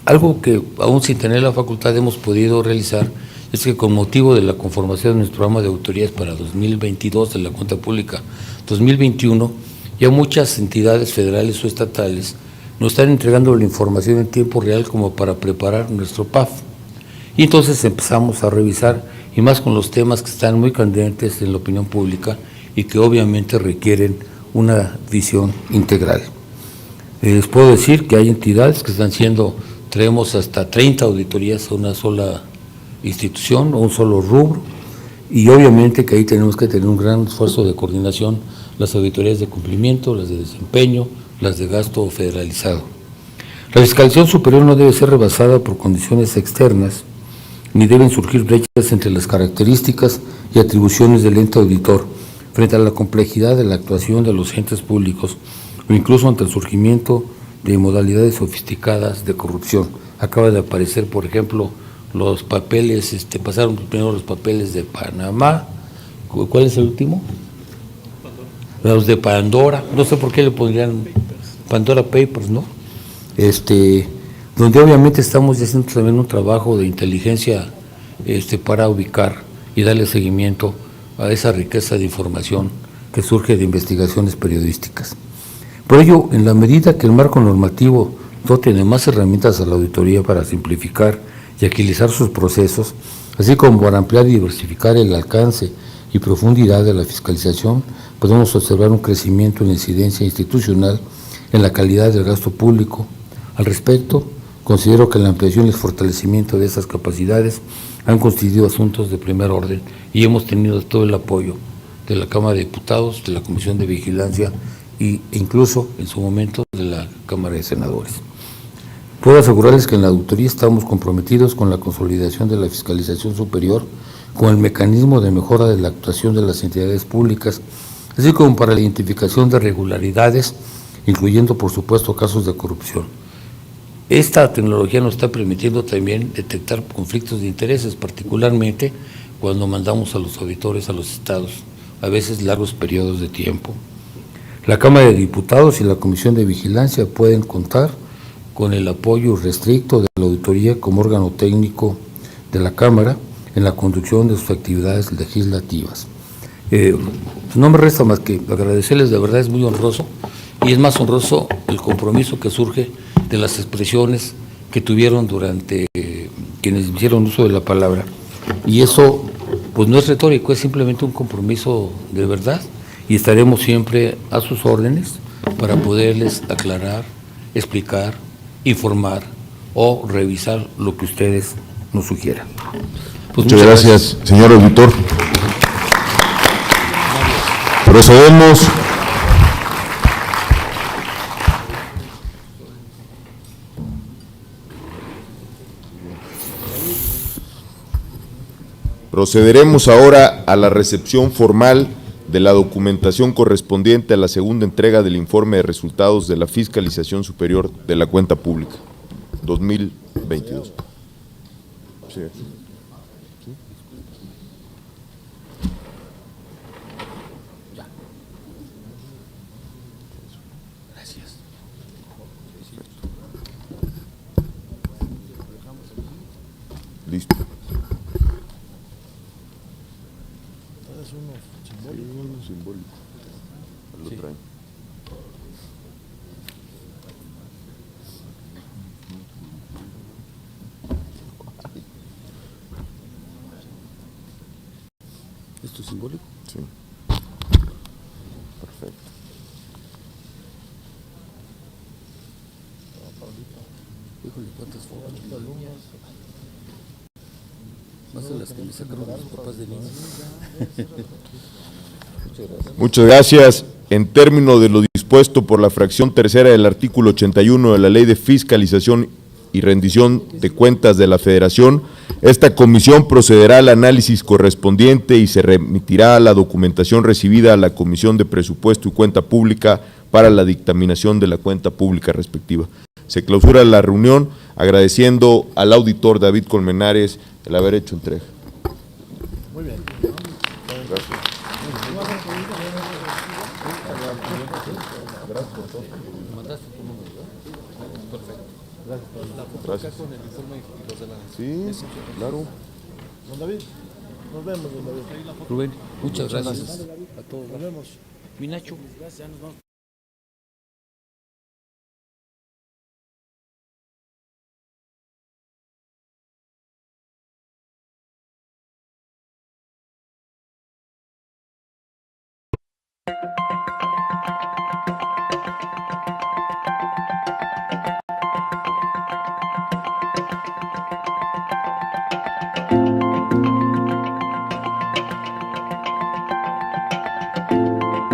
algo que aún sin tener la facultad hemos podido realizar es que con motivo de la conformación de nuestro programa de auditorías para 2022 de la cuenta pública 2021, ya muchas entidades federales o estatales nos están entregando la información en tiempo real como para preparar nuestro PAF. Y entonces empezamos a revisar, y más con los temas que están muy candentes en la opinión pública y que obviamente requieren una visión integral. Les puedo decir que hay entidades que traemos hasta 30 auditorías a una sola institución o un solo rubro, y obviamente que ahí tenemos que tener un gran esfuerzo de coordinación, las auditorías de cumplimiento, las de desempeño, las de gasto federalizado. La fiscalización superior no debe ser rebasada por condiciones externas, ni deben surgir brechas entre las características y atribuciones del ente auditor frente a la complejidad de la actuación de los entes públicos o incluso ante el surgimiento de modalidades sofisticadas de corrupción. Acaba de aparecer, por ejemplo, los papeles, pasaron primero los papeles de Panamá. ¿Cuál es el último? Los de Pandora, no sé por qué le pondrían Pandora Papers, ¿no? Donde obviamente estamos haciendo también un trabajo de inteligencia para ubicar y darle seguimiento a esa riqueza de información que surge de investigaciones periodísticas. Por ello, en la medida que el marco normativo dote de más herramientas a la auditoría para simplificar y agilizar sus procesos, así como para ampliar y diversificar el alcance y profundidad de la fiscalización, podemos observar un crecimiento en la incidencia institucional en la calidad del gasto público. Al respecto, considero que la ampliación y el fortalecimiento de esas capacidades han constituido asuntos de primer orden y hemos tenido todo el apoyo de la Cámara de Diputados, de la Comisión de Vigilancia e incluso en su momento de la Cámara de Senadores. Puedo asegurarles que en la auditoría estamos comprometidos con la consolidación de la fiscalización superior, con el mecanismo de mejora de la actuación de las entidades públicas, así como para la identificación de irregularidades, incluyendo, por supuesto, casos de corrupción. Esta tecnología nos está permitiendo también detectar conflictos de intereses, particularmente cuando mandamos a los auditores a los estados, a veces largos periodos de tiempo. La Cámara de Diputados y la Comisión de Vigilancia pueden contar con el apoyo restricto de la auditoría como órgano técnico de la Cámara en la conducción de sus actividades legislativas. No me resta más que agradecerles, de verdad es muy honroso, y es más honroso el compromiso que surge de las expresiones que tuvieron durante quienes hicieron uso de la palabra. Y eso, pues no es retórico, es simplemente un compromiso de verdad, y estaremos siempre a sus órdenes para poderles aclarar, explicar, informar o revisar lo que ustedes nos sugieran. Pues muchas gracias, señor auditor. Procedemos. Procederemos ahora a la recepción formal de la documentación correspondiente a la segunda entrega del informe de resultados de la Fiscalización Superior de la Cuenta Pública 2022. Sí. Gracias. Listo. Simbólico. Lo traen. ¿Esto es simbólico? Sí. Perfecto. Híjole, ¿cuántas fotos? Más de las que me sacaron los papás de niños. Muchas gracias. Muchas gracias. En términos de lo dispuesto por la fracción tercera del artículo 81 de la Ley de Fiscalización y Rendición de Cuentas de la Federación, esta comisión procederá al análisis correspondiente y se remitirá la documentación recibida a la Comisión de Presupuesto y Cuenta Pública para la dictaminación de la cuenta pública respectiva. Se clausura la reunión agradeciendo al auditor David Colmenares el haber hecho entrega. Muy bien. Gracias. Gracias. Sí, claro. Don David, nos vemos, don David. Rubén, muchas gracias a todos. Nos vemos. Mi Nacho.